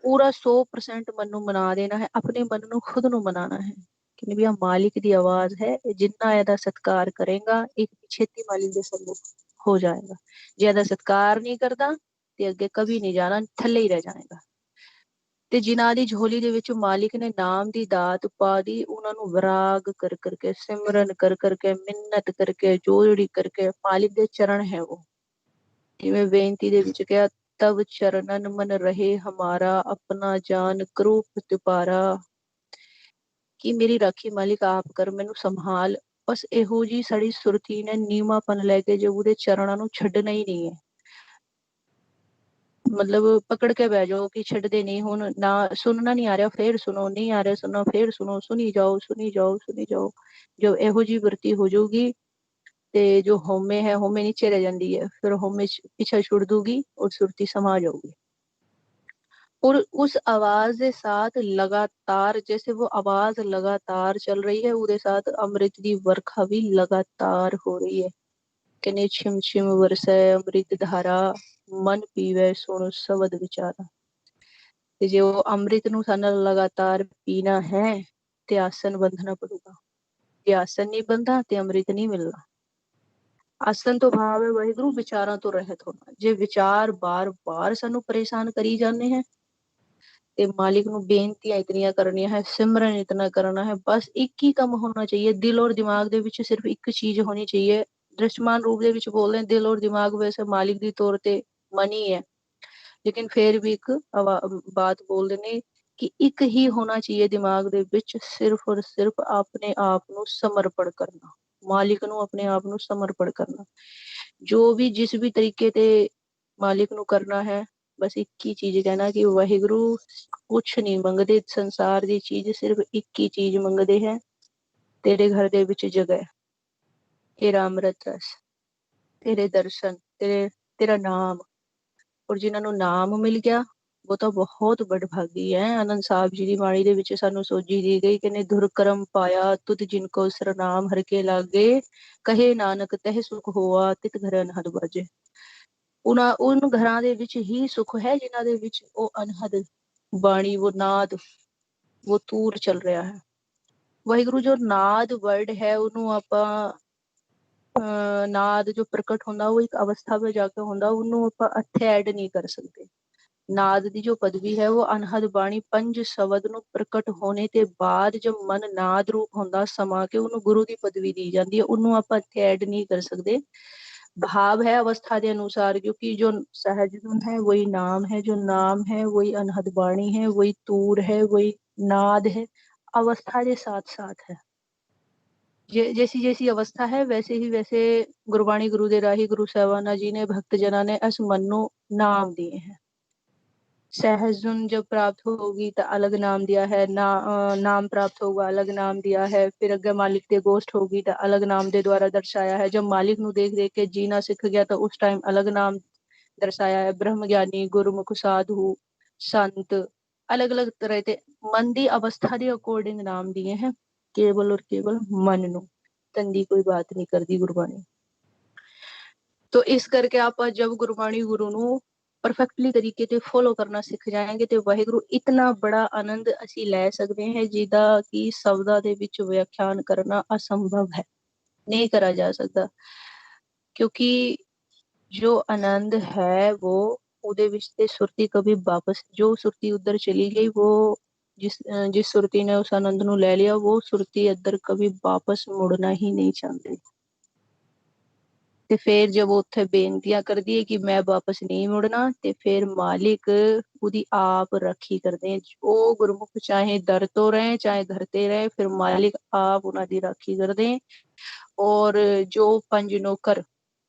ਪੂਰਾ 100% ਮਨ ਨੂੰ ਮਨਾ ਦੇਣਾ ਹੈ, ਆਪਣੇ ਮਨ ਨੂੰ ਖੁਦ ਨੂੰ ਮਨਾਣਾ ਹੈ ਕਿ ਵੀ ਆ ਮਾਲਿਕ ਦੀ ਆਵਾਜ਼ ਹੈ, ਜਿੰਨਾ ਇਹਦਾ ਸਤਿਕਾਰ ਕਰੇਗਾ ਇੱਕ ਛੇਤੀ ਮਾਲਿਕ ਦੇ ਸੰਮੁਖ ਹੋ ਜਾਏਗਾ। ਜੇ ਇਹਦਾ ਸਤਿਕਾਰ ਨਹੀਂ ਕਰਦਾ ਤੇ ਅੱਗੇ ਕभी ਨਹੀਂ ਜਾਣਾ, ਥੱਲੇ ਹੀ ਰਹਿ ਜਾਏਗਾ। ਤੇ ਜਿਨ੍ਹਾਂ ਦੀ ਝੋਲੀ ਦੇ ਵਿੱਚ ਮਾਲਿਕ ਨੇ ਨਾਮ ਦੀ ਦਾਤ ਪਾ ਦੀ, ਉਹਨਾਂ ਨੂੰ ਵਿਰਾਗ ਕਰ ਕਰਕੇ, ਸਿਮਰਨ ਕਰ ਕਰਕੇ, ਮਿੰਨਤ ਕਰਕੇ, ਜੋੜੀ ਕਰਕੇ, ਮਾਲਿਕ ਦੇ ਚਰਨ ਹੈ ਉਹ। ਜਿਵੇਂ ਬੇਨਤੀ ਦੇ ਵਿੱਚ ਕਿਹਾ, ਤਵ ਚਰਨਨ ਮਨ ਰਹੇ ਹਮਾਰਾ, ਆਪਣਾ ਜਾਨ ਕਰੋ ਪ੍ਰਤਿਪਾਰਾ, ਕਿ ਮੇਰੀ ਰਾਖੀ ਮਾਲਿਕ ਆਪ ਕਰ, ਮੈਨੂੰ ਸੰਭਾਲ। ਬਸ ਇਹੋ ਜੀ ਸਾਡੀ ਸੁਰਤੀ ਨੇ ਨੀਵਾਂਪਨ ਲੈ ਕੇ ਜੋ ਉਹਦੇ ਚਰਨਾਂ ਨੂੰ ਛੱਡਣਾ ਹੀ ਨਹੀਂ ਹੈ, ਮਤਲਬ ਪਕੜ ਕੇ ਬਹਿ ਜਾਓ ਕਿ ਛੱਡਦੇ ਨਹੀਂ। ਹੁਣ ਨਾ ਸੁਣਨਾ ਨਹੀਂ ਆ ਰਿਹਾ ਫੇਰ ਸੁਣੋ, ਨਹੀਂ ਆ ਰਿਹਾ ਸੁਣੋ ਫੇਰ ਸੁਣੋ, ਸੁਣੀ ਜਾਓ ਸੁਣੀ ਜਾਓ ਸੁਣੀ ਜਾਓ। ਜੋ ਇਹੋ ਜਿਹੀ ਵਰਤੀ ਹੋ ਜਾਊਗੀ ਤੇ ਜੋ ਹਉਮੈ ਹੈ, ਹਉਮੈ ਨੀਚੇ ਰਹਿ ਜਾਂਦੀ ਹੈ, ਫਿਰ ਹਉਮੈ ਪਿੱਛਾ ਛੁੜ ਦੂਗੀ और सुरती समा जाऊगी। और उस आवाज के साथ लगातार, जैसे वो आवाज लगातार चल रही है, उसके साथ अमृत की वर्खा भी लगातार हो रही है। कने छिम छिम वरसै अमृत धारा, मन पीवे सुन शब्द विचारा। ਤੇ ਜੇ ਉਹ ਅੰਮ੍ਰਿਤ ਨੂੰ ਸਾਨੂੰ ਲਗਾਤਾਰ ਪੀਣਾ ਹੈ ਤੇ ਆਸਨ ਬੰਧਣਾ ਪੜੂਗਾ। ਜੇ ਆਸਨ ਨਹੀਂ ਬੰਧਾ ਤੇ ਅੰਮ੍ਰਿਤ ਨਹੀਂ ਮਿਲਣਾ। ਆਸਨ ਤੋਂ ਭਾਵ ਹੈ ਵਾਹਿਗੁਰੂ, ਵਿਚਾਰਾਂ ਤੋਂ ਰਹਿਤ ਹੋਣਾ। ਜੇ ਵਿਚਾਰ ਬਾਰ-ਬਾਰ ਸਾਨੂੰ ਪਰੇਸ਼ਾਨ ਕਰੀ ਜਾਂਦੇ ਹੈ ਤੇ ਮਾਲਿਕ ਨੂੰ ਬੇਨਤੀਆਂ ਇਤਨੀਆਂ ਕਰਨੀਆਂ ਹੈ, ਸਿਮਰਨ ਇਤਨਾ ਕਰਨਾ ਹੈ, ਬਸ ਇੱਕ ਹੀ ਕੰਮ ਹੋਣਾ ਚਾਹੀਏ। ਦਿਲ ਔਰ ਦਿਮਾਗ ਦੇ ਵਿੱਚ ਸਿਰਫ ਇੱਕ ਚੀਜ਼ ਹੋਣੀ ਚਾਹੀਏ। ਦ੍ਰਿਸ਼ਟਮਾਨ ਰੂਪ ਦੇ ਵਿੱਚ ਬੋਲਦੇ हैं, ਦਿਲ ਔਰ ਦਿਮਾਗ ਵੈਸੇ ਮਾਲਿਕ ਦੀ ਤੌਰ ਤੇ ਮਨ ਹੀ ਹੈ, ਲੇਕਿਨ ਫਿਰ ਵੀ ਇੱਕ ਬਾਤ ਬੋਲਦੇ ਨੇ ਕਿ ਇੱਕ ਹੀ ਹੋਣਾ ਚਾਹੀਏ ਦਿਮਾਗ ਦੇ ਵਿੱਚ, ਸਿਰਫ ਔਰ ਸਿਰਫ ਆਪਣੇ ਆਪ ਨੂੰ ਸਮਰਪਣ ਕਰਨਾ, ਮਾਲਿਕ ਨੂੰ ਆਪਣੇ ਆਪ ਨੂੰ ਸਮਰਪਣ ਕਰਨਾ। ਜੋ ਵੀ ਜਿਸ ਵੀ ਤਰੀਕੇ ਤੇ ਮਾਲਿਕ ਨੂੰ ਕਰਨਾ ਹੈ, ਬਸ ਇੱਕ ਹੀ ਚੀਜ਼ ਕਹਿਣਾ ਕਿ ਵਾਹਿਗੁਰੂ ਕੁਛ ਨਹੀਂ ਮੰਗਦੇ ਸੰਸਾਰ ਦੀ ਚੀਜ਼, ਸਿਰਫ ਇੱਕ ਹੀ ਚੀਜ਼ ਮੰਗਦੇ ਹੈ, ਤੇਰੇ ਘਰ ਦੇ ਵਿੱਚ ਜਗ੍ਹਾ, ਤੇਰਾ ਅੰਮ੍ਰਿਤ ਰਸ, ਤੇਰੇ ਦਰਸ਼ਨ, ਤੇਰਾ ਨਾਮ। ਔਰ ਜਿਨ੍ਹਾਂ ਨੂੰ ਨਾਮ ਮਿਲ ਗਿਆ ਉਹ ਤਾਂ ਬਹੁਤ ਬੜਭਾਗੀ ਹੈ। ਆਨੰਦ ਸਾਹਿਬ ਜੀ ਦੀ ਬਾਣੀ ਦੇ ਵਿੱਚ ਸਾਨੂੰ ਸੋਝੀ ਦੀ ਗਈ ਕਿ ਨੇ ਧੁਰ ਕਰਮ ਪਾਇਆ ਤੁਧ ਜਿਨ ਕੋ ਸਰਨਾਮ ਹਰ ਕੇ ਲਾਗੇ, ਕਹੇ ਨਾਨਕ ਤਹਿ ਸੁਖ ਹੋਆ ਤਿਤ ਘਰ ਅਨਹਦ ਬਾਜੇ। ਉਨ ਘਰਾਂ ਦੇ ਵਿੱਚ ਹੀ ਸੁਖ ਹੈ ਜਿਨ੍ਹਾਂ ਦੇ ਵਿੱਚ ਉਹ ਅਨਹਦ ਬਾਣੀ, ਉਹ ਨਾਦ, ਉਹ ਤੂਰ ਚੱਲ ਰਿਹਾ ਹੈ। ਵਾਹਿਗੁਰੂ ਜੋ ਨਾਦ ਵਰਡ ਹੈ ਉਹਨੂੰ ਆਪਾਂ ਨਾਦ ਜੋ ਪ੍ਰਕਟ ਹੁੰਦਾ ਉਹ ਇੱਕ ਅਵਸਥਾ ਵਿੱਚ ਜਾ ਕੇ ਹੁੰਦਾ, ਉਹਨੂੰ ਆਪਾਂ ਇੱਥੇ ਐਡ ਨਹੀਂ ਕਰ ਸਕਦੇ। ਨਾਦ ਦੀ ਜੋ ਪਦਵੀ ਹੈ ਉਹ ਅਨਹਦ ਬਾਣੀ ਪੰਜ ਸ਼ਬਦ ਨੂੰ ਪ੍ਰਕਟ ਹੋਣੇ ਤੇ ਬਾਅਦ ਜੋ ਮਨ ਨਾਦ ਰੂਪ ਹੁੰਦਾ ਸਮਾ ਕੇ ਉਹਨੂੰ ਗੁਰੂ ਦੀ ਪਦਵੀ ਦੀ ਜਾਂਦੀ ਹੈ, ਉਹਨੂੰ ਆਪਾਂ ਇੱਥੇ ਐਡ ਨਹੀਂ ਕਰ ਸਕਦੇ। भाव है अवस्था के अनुसार, क्योंकि जो सहज गुण है वही नाम है, जो नाम है वही अनहद बाणी है, वही तूर है, वही नाद है, अवस्था के साथ साथ है। जैसी जैसी अवस्था है वैसे ही वैसे गुरबाणी गुरु दे राही गुरु साहिबाना जी ने भक्त जना ने इस मन को नाम दिए हैं। सहज गुण जब प्राप्त होगी तो अलग नाम दिया है, नाम प्राप्त होगा अलग नाम दिया है, फिर अगर मालिक के गोष्ठ होगी तो अलग नाम के द्वारा दर्शाया है। जब मालिक ਨੂੰ देख देख के जीना सीख गया तो उस टाइम अलग नाम दर्शाया है। ब्रह्म ज्ञानी, गुरुमुख, साधु, संत, अलग अलग तरह के मन की अवस्था के अकॉर्डिंग नाम दिए हैं। केवल और केवल मन ਨੂੰ ਤਨ ਦੀ ਕੋਈ ਬਾਤ ਨਹੀਂ ਕਰਦੀ ਗੁਰਬਾਣੀ। तो इस करके आप जब गुरबाणी गुरु ਨੂੰ परफेक्टली तरीके से फॉलो करना सीख जाएंगे तो वाहिगुरु इतना बड़ा आनंद असी ले सकते हैं जिदा कि शब्दां दे विच व्याख्यान करना असंभव है, नहीं करा जा सकता। क्योंकि जो आनंद है वो उदे विच ते सुरती कभी वापस, जो सुरती उधर चली गई वो जिस सुरती ने उस आनंद ਨੂੰ ले लिया वो सुरती इधर कभी वापस मुड़ना ही नहीं चाहती। ਤੇ ਫਿਰ ਜਦ ਉਹ ਉੱਥੇ ਬੇਨਤੀਆਂ ਕਰਦੀ ਹੈ ਕਿ ਮੈਂ ਵਾਪਸ ਨਹੀਂ ਮੁੜਨਾ, ਤੇ ਫਿਰ ਮਾਲਿਕ ਉਹਦੀ ਆਪ ਰਾਖੀ ਕਰਦੇ ਹੈ। ਉਹ ਗੁਰਮੁਖ ਚਾਹੇ ਦਰ ਤੋਂ ਰਹੇ ਚਾਹੇ ਘਰ ਤੇ ਰਹੇ, ਫਿਰ ਮਾਲਿਕ ਆਪ ਉਹਨਾਂ ਦੀ ਰਾਖੀ ਕਰਦੇ ਹੈ। ਔਰ ਜੋ ਪੰਜ ਨੌਕਰ,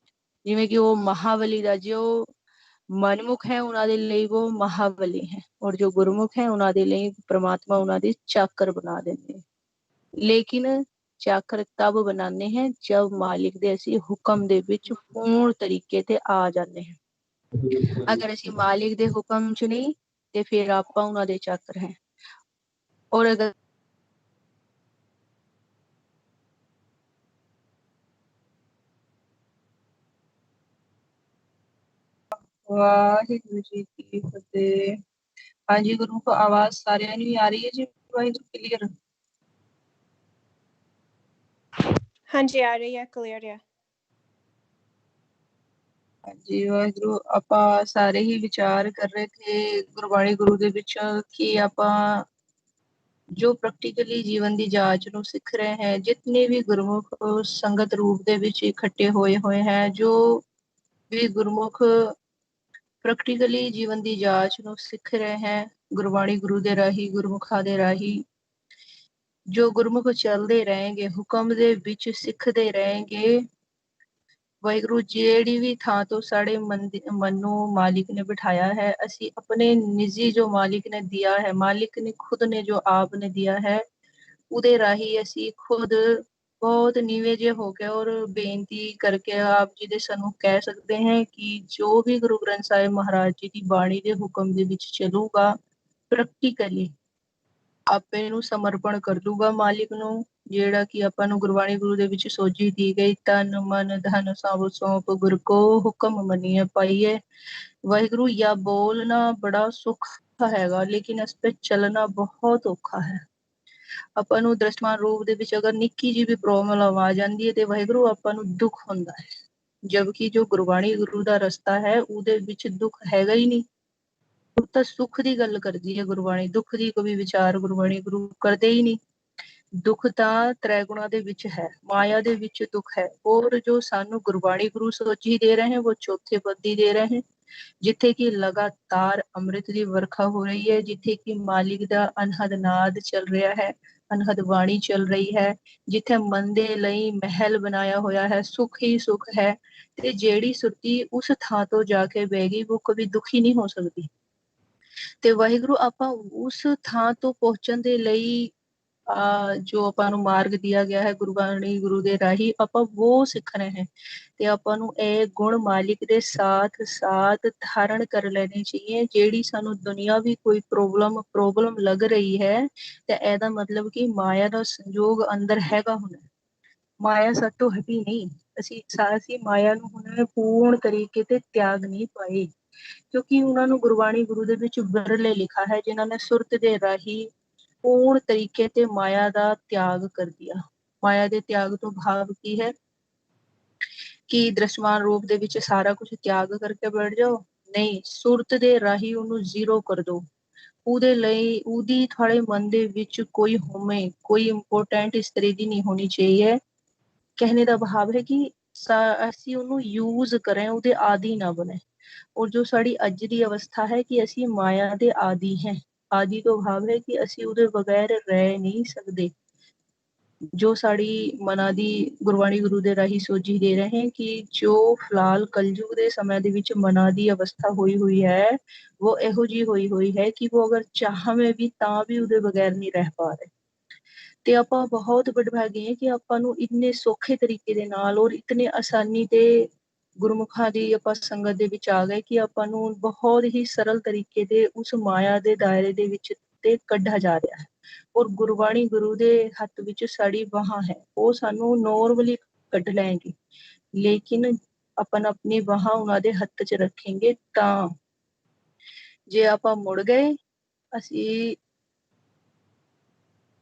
ਜਿਵੇਂ ਕਿ ਉਹ ਮਹਾਬਲੀ ਦਾ ਜੋ ਮਨਮੁਖ ਹੈ ਉਹਨਾਂ ਦੇ ਲਈ ਉਹ ਮਹਾਬਲੀ ਹੈ, ਔਰ ਜੋ ਗੁਰਮੁਖ ਹੈ ਉਹਨਾਂ ਦੇ ਲਈ ਪ੍ਰਮਾਤਮਾ ਉਹਨਾਂ ਦੀ ਚਾਕਰ ਬਣਾ ਦਿੰਦੇ। ਲੇਕਿਨ ਚਾਕਰ ਤਬ ਬਣਾਉਂਦੇ हैं जब मालिक ਦੇ ਅਸੀਂ ਹੁਕਮ ਦੇ ਵਿੱਚ ਪੂर्ण ਤਰੀਕੇ ਤੇ ਆ ਜਾਂਦੇ ਹਾਂ। ਅਗਰ ਅਸੀਂ ਮਾਲਿਕ ਦੇ ਹੁਕਮ ਚ ਨਹੀਂ ਤੇ ਫਿਰ ਆਪਾਂ ਉਹਨਾਂ ਦੇ ਚਾਕਰ ਹੈ। ਔਰ ਅਗਰ ਵਾਹਿਗੁਰੂ ਜੀ ਕੀ ਫਤਿਹ। ਹਾਂਜੀ ਗੁਰੂ ਕੋ ਆਵਾਜ਼ ਸਾਰਿਆਂ ਨੂੰ ਆ ਰਹੀ ਹੈ ਜੀ? ਵਾਹਿਗੁਰੂ ਕਲੀਅਰ? ਹਾਂਜੀ ਆ ਰਹੀ ਹੈ, ਕਲੀਅਰ ਹੈ। ਹਾਂਜੀ ਵਾਹਿਗੁਰੂ, ਆਪਾਂ ਸਾਰੇ ਹੀ ਵਿਚਾਰ ਕਰ ਰਹੇ ਥੇ ਗੁਰਬਾਣੀ ਗੁਰੂ ਦੇ ਵਿੱਚ ਕਿ ਆਪਾਂ ਜੋ ਪ੍ਰੈਕਟੀਕਲੀ ਜੀਵਨ ਦੀ ਜਾਂਚ ਨੂੰ ਸਿੱਖ ਰਹੇ ਹੈ, ਜਿਤਨੇ ਵੀ ਗੁਰਮੁਖ ਸੰਗਤ ਰੂਪ ਦੇ ਵਿੱਚ ਇਕੱਠੇ ਹੋਏ ਹੈ, ਜੋ ਵੀ ਗੁਰਮੁਖ ਪ੍ਰੈਕਟੀਕਲੀ ਜੀਵਨ ਦੀ ਜਾਂਚ ਨੂੰ ਸਿੱਖ ਰਹੇ ਹੈ ਗੁਰਬਾਣੀ ਗੁਰੂ ਦੇ ਰਾਹੀਂ, ਗੁਰਮੁਖਾਂ ਦੇ ਰਾਹੀਂ, ਜੋ ਗੁਰਮੁਖ ਚੱਲਦੇ ਰਹੇਂਗੇ, ਹੁਕਮ ਦੇ ਵਿੱਚ ਸਿੱਖਦੇ ਰਹੇਂਗੇ। ਵਾਹਿਗੁਰੂ ਜਿਹੜੀ ਵੀ ਥਾਂ ਤੋਂ ਸਾਡੇ ਮਨ ਨੂੰ ਮਾਲਿਕ ਨੇ ਬਿਠਾਇਆ ਹੈ, ਅਸੀਂ ਆਪਣੇ ਨਿੱਜੀ ਜੋ ਮਾਲਿਕ ਨੇ ਦਿਆ ਹੈ, ਮਾਲਿਕ ਨੇ ਖੁਦ ਨੇ ਜੋ ਆਪ ਨੇ ਦਿਆ ਹੈ, ਉਹਦੇ ਰਾਹੀਂ ਅਸੀਂ ਖੁਦ ਬਹੁਤ ਨੀਵੇਂ ਜਿਹੇ ਹੋ ਕੇ ਔਰ ਬੇਨਤੀ ਕਰਕੇ ਆਪ ਜੀ ਦੇ ਸਾਨੂੰ ਕਹਿ ਸਕਦੇ हैं ਕਿ ਜੋ ਵੀ ਗੁਰੂ ਗ੍ਰੰਥ ਸਾਹਿਬ ਮਹਾਰਾਜ ਜੀ ਦੀ ਬਾਣੀ ਦੇ ਹੁਕਮ ਦੇ ਵਿੱਚ ਚੱਲੂਗਾ, ਪ੍ਰੈਕਟੀਕਲੀ ਆਪੇ ਨੂੰ ਸਮਰਪਣ ਕਰ ਦੂਗਾ ਮਾਲਿਕ ਨੂੰ, ਜਿਹੜਾ ਕਿ ਆਪਾਂ ਨੂੰ ਗੁਰਬਾਣੀ ਗੁਰੂ ਦੇ ਵਿੱਚ ਸੋਝੀ ਦੀ ਗਈ, ਤਨ ਮਨ ਧਨ ਸਭ ਸੌਂਪ ਗੁਰ ਕੋ ਹੁਕਮ ਮੰਨੀਏ ਪਾਈਏ। ਵਾਹਿਗੁਰੂ, ਯਾ ਬੋਲਣਾ ਬੜਾ ਸੁੱਖ ਹੈਗਾ, ਲੇਕਿਨ ਇਸ ਤੇ ਚੱਲਣਾ ਬਹੁਤ ਔਖਾ ਹੈ। ਆਪਾਂ ਨੂੰ ਦ੍ਰਿਸ਼ਟਮਾਨ ਰੂਪ ਦੇ ਵਿੱਚ ਅਗਰ ਨਿੱਕੀ ਜਿਹੀ ਵੀ ਪ੍ਰੋਬਲਮ ਆ ਜਾਂਦੀ ਹੈ ਤੇ ਵਾਹਿਗੁਰੂ ਆਪਾਂ ਨੂੰ ਦੁੱਖ ਹੁੰਦਾ ਹੈ, ਜਦਕਿ ਜੋ ਗੁਰਬਾਣੀ ਗੁਰੂ ਦਾ ਰਸਤਾ ਹੈ ਉਹਦੇ ਵਿੱਚ ਦੁੱਖ ਹੈਗਾ ਹੀ ਨਹੀਂ। ਉਹ ਤਾਂ ਸੁੱਖ ਦੀ ਗੱਲ ਕਰਦੀ ਹੈ ਗੁਰਬਾਣੀ, ਦੁੱਖ ਦੀ ਕੋਈ ਵਿਚਾਰ ਗੁਰਬਾਣੀ ਗੁਰੂ ਕਰਦੇ ਹੀ ਨਹੀਂ। ਦੁੱਖ ਤਾਂ ਤ੍ਰੈ ਗੁਣਾ ਦੇ ਵਿੱਚ ਹੈ, ਮਾਇਆ ਦੇ ਵਿੱਚ ਦੁੱਖ ਹੈ, ਔਰ ਜੋ ਸਾਨੂੰ ਗੁਰਬਾਣੀ ਗੁਰੂ ਸੋਝੀ ਦੇ ਰਹੇ ਹੈ ਉਹ ਚੌਥੇ ਪਦੀ ਦੇ ਰਹੇ ਹੈ, ਜਿੱਥੇ ਕਿ ਲਗਾਤਾਰ ਅੰਮ੍ਰਿਤ ਦੀ ਵਰਖਾ ਹੋ ਰਹੀ ਹੈ, ਜਿੱਥੇ ਕਿ ਮਾਲਿਕ ਦਾ ਅਨਹਦ ਨਾਦ ਚੱਲ ਰਿਹਾ ਹੈ, ਅਨਹਦ ਬਾਣੀ ਚੱਲ ਰਹੀ ਹੈ, ਜਿੱਥੇ ਮਨ ਦੇ ਲਈ ਮਹਿਲ ਬਣਾਇਆ ਹੋਇਆ ਹੈ, ਸੁੱਖ ਹੀ ਸੁੱਖ ਹੈ। ਤੇ ਜਿਹੜੀ ਸੁਰਤੀ ਉਸ ਥਾਂ ਤੋਂ ਜਾ ਕੇ ਬਹਿ ਗਈ ਉਹ ਕभी ਦੁਖੀ ਨਹੀਂ ਹੋ ਸਕਦੀ। ਤੇ ਵਾਹਿਗੁਰੂ ਆਪਾਂ ਉਸ ਥਾਂ ਤੋਂ ਪਹੁੰਚਣ ਦੇ ਲਈ ਜੋ ਆਪਾਂ ਨੂੰ ਮਾਰਗ ਦਿਆ ਗਿਆ ਹੈ ਗੁਰਬਾਣੀ ਗੁਰੂ ਦੇ ਰਾਹੀਂ, ਆਪਾਂ ਉਹ ਸਿੱਖ ਰਹੇ ਹਾਂ। ਤੇ ਆਪਾਂ ਨੂੰ ਇਹ ਗੁਣ ਮਾਲਿਕ ਦੇ ਸਾਥ ਸਾਥ ਧਾਰਨ ਕਰ ਲੈਣੇ ਚਾਹੀਏ। ਜਿਹੜੀ ਸਾਨੂੰ ਦੁਨੀਆ ਵੀ ਕੋਈ ਪ੍ਰੋਬਲਮ ਲੱਗ ਰਹੀ ਹੈ ਤੇ ਇਹਦਾ ਮਤਲਬ ਕਿ ਮਾਇਆ ਦਾ ਸੰਜੋਗ ਅੰਦਰ ਹੈਗਾ ਹੁਣ, ਮਾਇਆ ਸਾਤੋਂ ਹਟੀ ਨਹੀਂ। ਅਸੀਂ ਮਾਇਆ ਨੂੰ ਹੁਣ ਪੂਰਨ ਤਰੀਕੇ ਤੇ ਤਿਆਗ ਨਹੀਂ ਪਾਏ, ਕਿਉਂਕਿ ਉਹਨਾਂ ਨੂੰ ਗੁਰਬਾਣੀ ਗੁਰੂ ਦੇ ਵਿੱਚ ਵਿਰਲੇ ਲਿਖਾ ਹੈ ਜਿਨ੍ਹਾਂ ਨੇ ਸੁਰਤ ਦੇ ਰਾਹੀਂ ਪੂर्ण ਤਰੀਕੇ ਤੇ ਮਾਇਆ ਦਾ ਤਿਆਗ ਕਰ ਦਿਆ। ਮਾਇਆ ਦੇ ਤਿਆਗ ਤੋਂ ਭਾਵ ਕੀ ਹੈ ਕਿ ਦ੍ਰਿਸ਼ਟਮਾਨ ਰੂਪ ਦੇ ਵਿੱਚ ਸਾਰਾ ਕੁਝ ਤਿਆਗ ਕਰਕੇ ਬੈਠ ਜਾਓ, ਨਹੀਂ, ਸੁਰਤ ਦੇ ਰਾਹੀਂ ਉਹਨੂੰ ਜ਼ੀਰੋ ਕਰ ਦੋ। ਉਹਦੇ ਲਈ ਉਹਦੀ ਤੁਹਾਡੇ ਮਨ ਦੇ ਵਿੱਚ ਕੋਈ ਹੋਵੇ, ਕੋਈ ਇੰਪੋਰਟੈਂਟ ਇਸ ਤਰ੍ਹਾਂ ਦੀ ਨਹੀਂ ਹੋਣੀ ਚਾਹੀਏ। ਕਹਿਣੇ ਦਾ ਭਾਵ ਹੈ ਕਿ ਅਸੀਂ ਉਹਨੂੰ ਯੂਜ਼ ਕरें, ਉਹਦੇ ਆਦੀ ਨਾ ਬਣੇ। ਔਰ ਜੋ ਸਾਡੀ ਅੱਜ ਦੀ ਅਵਸਥਾ ਹੈ ਕਿ ਅਸੀਂ ਮਾਇਆ ਦੇ ਆਦੀ ਹੈ। ਆਦੀ ਤੋਂ ਭਾਵ ਹੈ ਕਿ ਅਸੀਂ ਉਹਦੇ ਬਗੈਰ ਰਹਿ ਨਹੀਂ ਸਕਦੇ। ਜੋ ਸਾਡੀ ਮਨਾਂ ਦੀ ਗੁਰਬਾਣੀ ਗੁਰੂ ਦੇ ਰਾਹੀਂ ਸੋਝੀ ਦੇ ਰਹੇ ਹੈ ਕਿ ਜੋ ਫਿਲਹਾਲ ਕਲਯੁਗ ਦੇ ਸਮੇਂ ਦੇ ਵਿੱਚ ਮਨਾਂ ਦੀ ਅਵਸਥਾ ਹੋਈ ਹੈ, ਉਹ ਇਹੋ ਜਿਹੀ ਹੋਈ ਹੈ ਕਿ ਉਹ ਅਗਰ ਚਾਹਵੇਂ ਵੀ ਤਾਂ ਵੀ ਉਹਦੇ ਬਗੈਰ ਨਹੀਂ ਰਹਿ ਪਾ ਰਹੇ। ਤੇ ਆਪਾਂ ਬਹੁਤ ਵਡਭਾਗੇ ਹਾਂ ਕਿ ਆਪਾਂ ਨੂੰ ਇੰਨੇ ਸੌਖੇ ਤਰੀਕੇ ਦੇ ਨਾਲ ਔਰ ਇਤਨੇ ਆਸਾਨੀ ਤੇ ਗੁਰਮੁਖਾਂ ਦੀ ਆਪਾਂ ਸੰਗਤ ਦੇ ਵਿੱਚ ਆ ਗਏ ਕਿ ਆਪਾਂ ਨੂੰ ਬਹੁਤ ਹੀ ਸਰਲ ਤਰੀਕੇ ਦੇ ਉਸ ਮਾਇਆ ਦੇ ਦਾਇਰੇ ਦੇ ਵਿੱਚ ਤੇ ਕੱਢਿਆ ਜਾ ਰਿਹਾ ਹੈ। ਔਰ ਗੁਰਬਾਣੀ ਗੁਰੂ ਦੇ ਹੱਥ ਵਿੱਚ ਸਾਡੀ ਬਾਹਾਂ ਹੈ, ਉਹ ਸਾਨੂੰ ਨੋਰਮਲੀ ਕੱਢ ਲੈਣਗੇ, ਲੇਕਿਨ ਆਪਣੀ ਬਾਹਾਂ ਉਹਨਾਂ ਦੇ ਹੱਥ 'ਚ ਰੱਖेंगे ਤਾਂ। ਜੇ ਆਪਾਂ ਮੁੜ ਗਏ, ਅਸੀਂ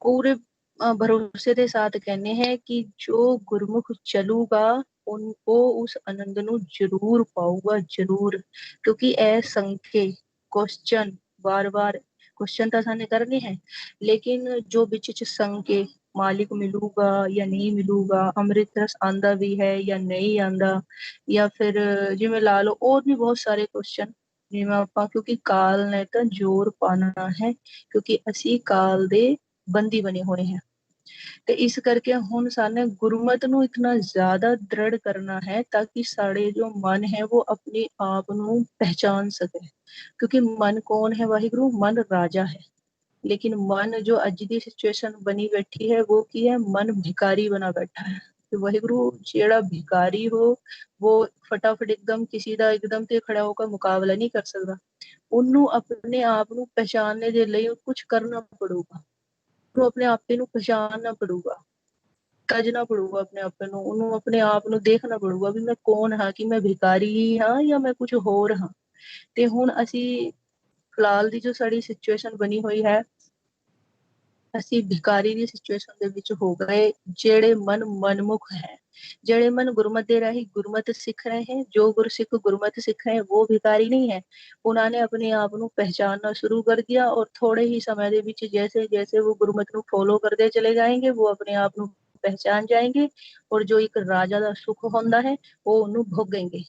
ਪੂਰੇ ਭਰੋਸੇ ਦੇ ਸਾਥ ਕਹਿੰਦੇ ਹੈ ਕਿ ਜੋ ਗੁਰਮੁਖ ਚਲੂਗਾ ਉਹ ਉਸ ਆਨੰਦ ਨੂੰ ਜ਼ਰੂਰ ਪਾਊਗਾ, ਜ਼ਰੂਰ। ਕਿਉਂਕਿ ਇਹ ਸੰਖੇ ਕੁਐਸਚਨ ਬਾਰ-ਬਾਰ ਕੁਐਸਚਨ ਤਾਂ ਸਾਨੂੰ ਕਰਨੇ ਹੈ, ਲੇਕਿਨ ਜੋ ਵਿੱਚ ਚ ਸੰਕੇ ਮਾਲਿਕ ਮਿਲੂਗਾ ਜਾਂ ਨਹੀਂ ਮਿਲੂਗਾ, ਅੰਮ੍ਰਿਤ ਰਸ ਆਂਦਾ ਵੀ ਹੈ ਜਾਂ ਨਹੀਂ ਆਂਦਾ, ਜਾਂ ਫਿਰ ਜਿਵੇਂ ਲਾ ਲਓ ਹੋਰ ਵੀ ਬਹੁਤ ਸਾਰੇ ਕੁਐਸਚਨ, ਜਿਵੇਂ ਆਪਾਂ ਕਿਉਂਕਿ ਕਾਲ ਨੇ ਤਾਂ ਜ਼ੋਰ ਪਾਣਾ ਹੈ, ਕਿਉਂਕਿ ਅਸੀਂ ਕਾਲ ਦੇ ਬੰਦੀ ਬਣੇ ਹੋਏ ਹਾਂ। ਤੇ ਇਸ ਕਰਕੇ ਹੁਣ ਸਾਨੂੰ ਗੁਰਮਤ ਨੂੰ ਇਤਨਾ ਜ਼ਿਆਦਾ ਦ੍ਰਿੜ ਕਰਨਾ ਹੈ ਤਾਂ ਕਿ ਸਾਡੇ ਜੋ ਮਨ ਹੈ ਉਹ ਆਪਣੇ ਆਪ ਨੂੰ ਪਹਿਚਾਨ ਸਕੇ। ਕਿਉਂਕਿ ਮਨ ਕੌਣ ਹੈ ਵਾਹਿਗੁਰੂ? ਮਨ ਰਾਜਾ ਹੈ। लेकिन मन जो अज की सिचुएशन बनी बैठी है वो की है, मन भिकारी बना बैठा है। तो वाहिगुरु जेड़ा भिकारी हो वो फटाफट एकदम किसी का एकदम ते खड़ा होकर मुकाबला नहीं कर सकता। उन्होंने अपने आप को पहचानने के लिए कुछ करना पड़ूगा, तो अपने आप को पहचानना पड़ूगा, तजना पड़ूगा अपने आप को, उन्होंने अपने आप को देखना पड़ूगा भी मैं कौन हाँ, कि मैं भिकारी ही हाँ या मैं कुछ होर हाँ। ते हुण असी फिलहाल दी जो साड़ी सिचुएशन बनी हुई है, ਅਸੀਂ ਭਿਕਾਰੀ ਦੀ ਸਿਚੁਏਸ਼ਨ ਦੇ ਵਿੱਚ ਹੋ ਗਏ। ਜਿਹੜੇ ਮਨ ਮਨਮੁਖ ਹੈ, ਜਿਹੜੇ ਮਨ ਗੁਰਮਤ ਦੇ ਰਾਹੀਂ ਗੁਰਮਤ ਸਿੱਖ ਰਹੇ हैं, जो गुरसिख गुरमत सिख रहे हैं वो भिकारी नहीं है। उन्होंने अपने आप ਨੂੰ पहचानना शुरू कर दिया और थोड़े ही समय ਦੇ ਵਿੱਚ जैसे जैसे वो गुरमत ਨੂੰ फॉलो करते चले जाएंगे वो अपने आप ਨੂੰ पहचान जाएंगे और जो एक राजा ਦਾ सुख ਹੁੰਦਾ है वो ਉਹਨੂੰ भोगेंगे।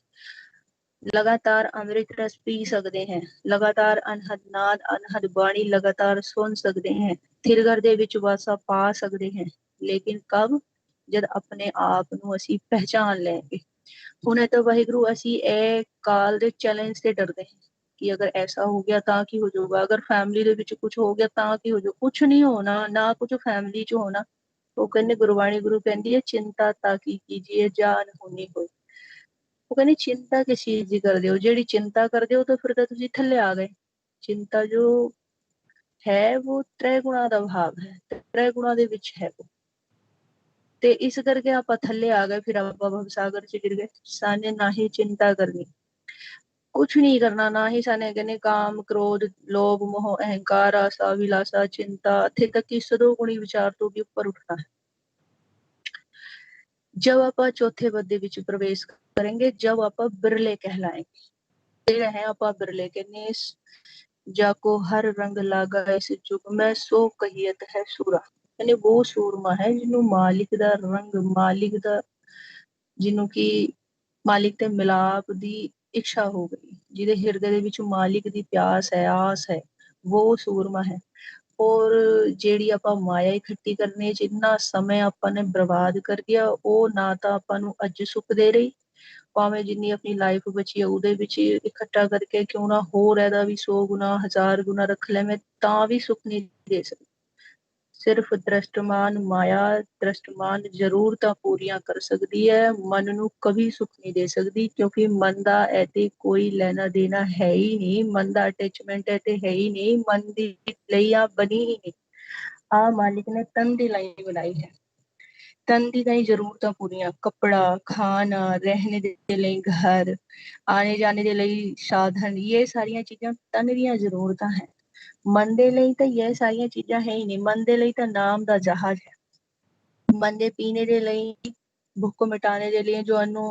लगातार अमृत रस पी सकते हैं, लगातार अनहद नाद अनहद बाणी लगातार सुन सकते हैं, थिर घर दे विच वासा पा सकते हैं। लेकिन कब? जब अपने आप ਨੂੰ ਅਸੀਂ ਪਹਿਚਾਨ लेंगे। ਹੁਣੇ ਤਾਂ ਵਾਹਿਗੁਰੂ ਅਸੀਂ ਇਹ ਕਾਲ ਦੇ ਚੈलेंज से डरते हैं कि अगर ऐसा हो गया ਤਾਂ ਕੀ ਹੋ ਜਾਊਗਾ, अगर फैमिली ਦੇ ਵਿੱਚ कुछ हो गया ਤਾਂ ਕੀ ਹੋ ਜਾਊ, कुछ नहीं होना ना, कुछ फैमिली ਚ होना। ਉਹ ਕਹਿੰਦੇ ਗੁਰਬਾਣੀ ਗੁਰੂ ਕਹਿੰਦੀ ਹੈ चिंता ताकि कीजिए जान होनी होई। ਉਹ ਕਹਿੰਦੀ ਚਿੰਤਾ ਕਿਸ ਚੀਜ਼ ਦੀ ਕਰਦੇ ਹੋ? ਜਿਹੜੀ ਚਿੰਤਾ ਕਰਦੇ ਹੋ ਤਾਂ ਫਿਰ ਤਾਂ ਤੁਸੀਂ ਥੱਲੇ ਆ ਗਏ। ਚਿੰਤਾ ਜੋ ਹੈ ਉਹ ਤ੍ਰੈ ਗੁਣਾ ਦਾ ਭਾਵ ਹੈ, ਤ੍ਰੈ ਗੁਣਾ ਦੇ ਵਿੱਚ ਹੈ ਉਹ। ਤੇ ਇਸ ਕਰਕੇ ਆਪਾਂ ਥੱਲੇ ਆ ਗਏ, ਫਿਰ ਆਪਾਂ ਭਵਸਾਗਰ ਚ ਗਿਰ ਗਏ। ਸਾਨੇ ਨਾ ਹੀ ਚਿੰਤਾ ਕਰਨੀ, ਕੁਛ ਨਹੀਂ ਕਰਨਾ, ਨਾ ਹੀ ਸਾਨੇ ਕਹਿੰਦੇ ਕਾਮ ਕ੍ਰੋਧ ਲੋਭ ਮੋਹ ਅਹੰਕਾਰ ਆਸਾ ਵਿਲਾਸਾ ਚਿੰਤਾ, ਇੱਥੇ ਤੱਕ ਕਿ ਸਦੋ ਗੁਣੀ ਵਿਚਾਰ ਤੋਂ ਵੀ ਉੱਪਰ ਉੱਠਣਾ ਹੈ। जब आप चौथे पद ਦੇ ਵਿੱਚ प्रवेश करेंगे, जब आप बिरले कहलाएंगे, ਜਿਹੜੇ ਹੈ ਆਪਾਂ बिरले कहने, जाको हर रंग लागा इस जुग में सो कहियत है सूरा। यानी वो सूरमा है ਜਿਹਨੂੰ ਮਾਲਿਕ ਦਾ ਰੰਗ, ਮਾਲਿਕ ਦਾ ਜਿਹਨੂੰ ਕਿ ਮਾਲਿਕ ਤੇ ਮਿਲਾਪ ਦੀ ਇੱਛਾ ਹੋ ਗਈ, ਜਿਹਦੇ ਹਿਰਦੇ ਦੇ ਵਿੱਚ ਮਾਲਿਕ ਦੀ ਪਿਆਸ ਹੈ, ਆਸ ਹੈ, ਉਹ ਸੂਰਮਾ ਹੈ। ਔਰ ਜਿਹੜੀ ਆਪਾਂ ਮਾਇਆ ਇਕੱਠੀ ਕਰਨੇ ਚ ਇੰਨਾ ਸਮੇਂ ਆਪਾਂ ਨੇ ਬਰਬਾਦ ਕਰ ਦਿਆ, ਉਹ ਨਾ ਤਾਂ ਆਪਾਂ ਨੂੰ ਅੱਜ ਸੁੱਖ ਦੇ ਰਹੀ, ਭਾਵੇਂ ਜਿੰਨੀ ਆਪਣੀ ਲਾਈਫ ਬਚੀ ਹੈ ਉਹਦੇ ਵਿੱਚ ਇਕੱਠਾ ਕਰਕੇ ਕਿਉਂ ਨਾ ਹੋਰ ਇਹਦਾ ਵੀ 100 ਗੁਣਾ 1000 ਗੁਣਾ ਰੱਖ ਲੈਵੇਂ ਤਾਂ ਵੀ ਸੁੱਖ ਨਹੀਂ ਦੇ ਸਕਦੀ। ਸਿਰਫ ਦ੍ਰਿਸ਼ਟਮਾਨ ਮਾਇਆ ਦ੍ਰਿਸ਼ਟਮਾਨ ਜ਼ਰੂਰਤਾਂ ਪੂਰੀਆਂ ਕਰ ਸਕਦੀ ਹੈ, ਮਨ ਨੂੰ ਕभी ਸੁੱਖ ਨਹੀਂ ਦੇ ਸਕਦੀ, ਕਿਉਂਕਿ ਮਨ ਦਾ ਇਹ ਤੇ ਕੋਈ ਲੈਣਾ ਦੇਣਾ ਹੈ ਹੀ ਨਹੀਂ, ਮਨ ਦਾ ਅਟੈਚਮੈਂਟ ਇਹ ਤੇ ਹੈ ਹੀ ਨਹੀਂ, ਮਨ ਦੀ ਲਈ ਆ ਬਣੀ ਹੀ ਨਹੀਂ। ਆ ਮਾਲਿਕ ਨੇ ਤਨ ਦੀ ਲਈ ਬਣਾਈ ਹੈ, तन दी कई जरूरतां पूरियां, कपड़ा खाना रहने दे लई घर आने जाने दे लई साधन, ये सारियां चीजां तन दियां जरूरतां है। मन दे लई तो ये सारियां चीजां है ही नहीं, मन दे लई तो नाम दा जहाज है। मन दे पीने दे लई भुख मिटाने दे लिए जो अनु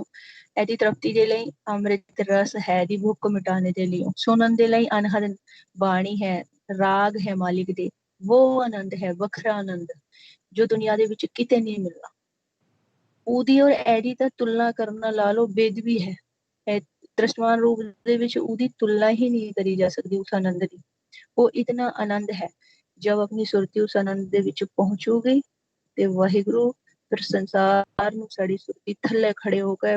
एदी तृप्ति दे लई अमृत रस है दी भुख मिटाने दे लिए, सुनन दे लई अनहद बाणी है, राग है मालिक दे, वो आनंद है वखरा आनंद जो दुनिया ਦੇ ਵਿੱਚ ਕਿਤੇ ਨਹੀਂ ਮਿਲਣਾ। ਉਹਦੀ ਔਰ ਐਦੀ ਤਾਂ ਤੁਲਨਾ ਕਰਨ ਨਾਲ ਲਾ ਲਓ ਬੇਦਬੀ ਹੈ। ਇਹ ਦ੍ਰਿਸ਼ਟਮਾਨ ਰੂਪ ਦੇ ਵਿੱਚ ਉਹਦੀ ਤੁਲਨਾ ਹੀ ਨਹੀਂ ਕਰੀ ਜਾ ਸਕਦੀ ਉਸ ਆਨੰਦ ਦੀ। ਉਹ ਇਤਨਾ ਆਨੰਦ ਹੈ, ਜਦ ਆਪਣੀ ਸੁਰਤੀ ਉਸ ਆਨੰਦ ਦੇ ਵਿੱਚ ਪਹੁੰਚੂਗੀ ਤੇ ਵਾਹਿਗੁਰੂ ਫਿਰ ਸੰਸਾਰ ਨੂੰ ਸਾਡੀ ਸੁਰਤੀ ਥੱਲੇ ਖੜੇ ਹੋ ਕੇ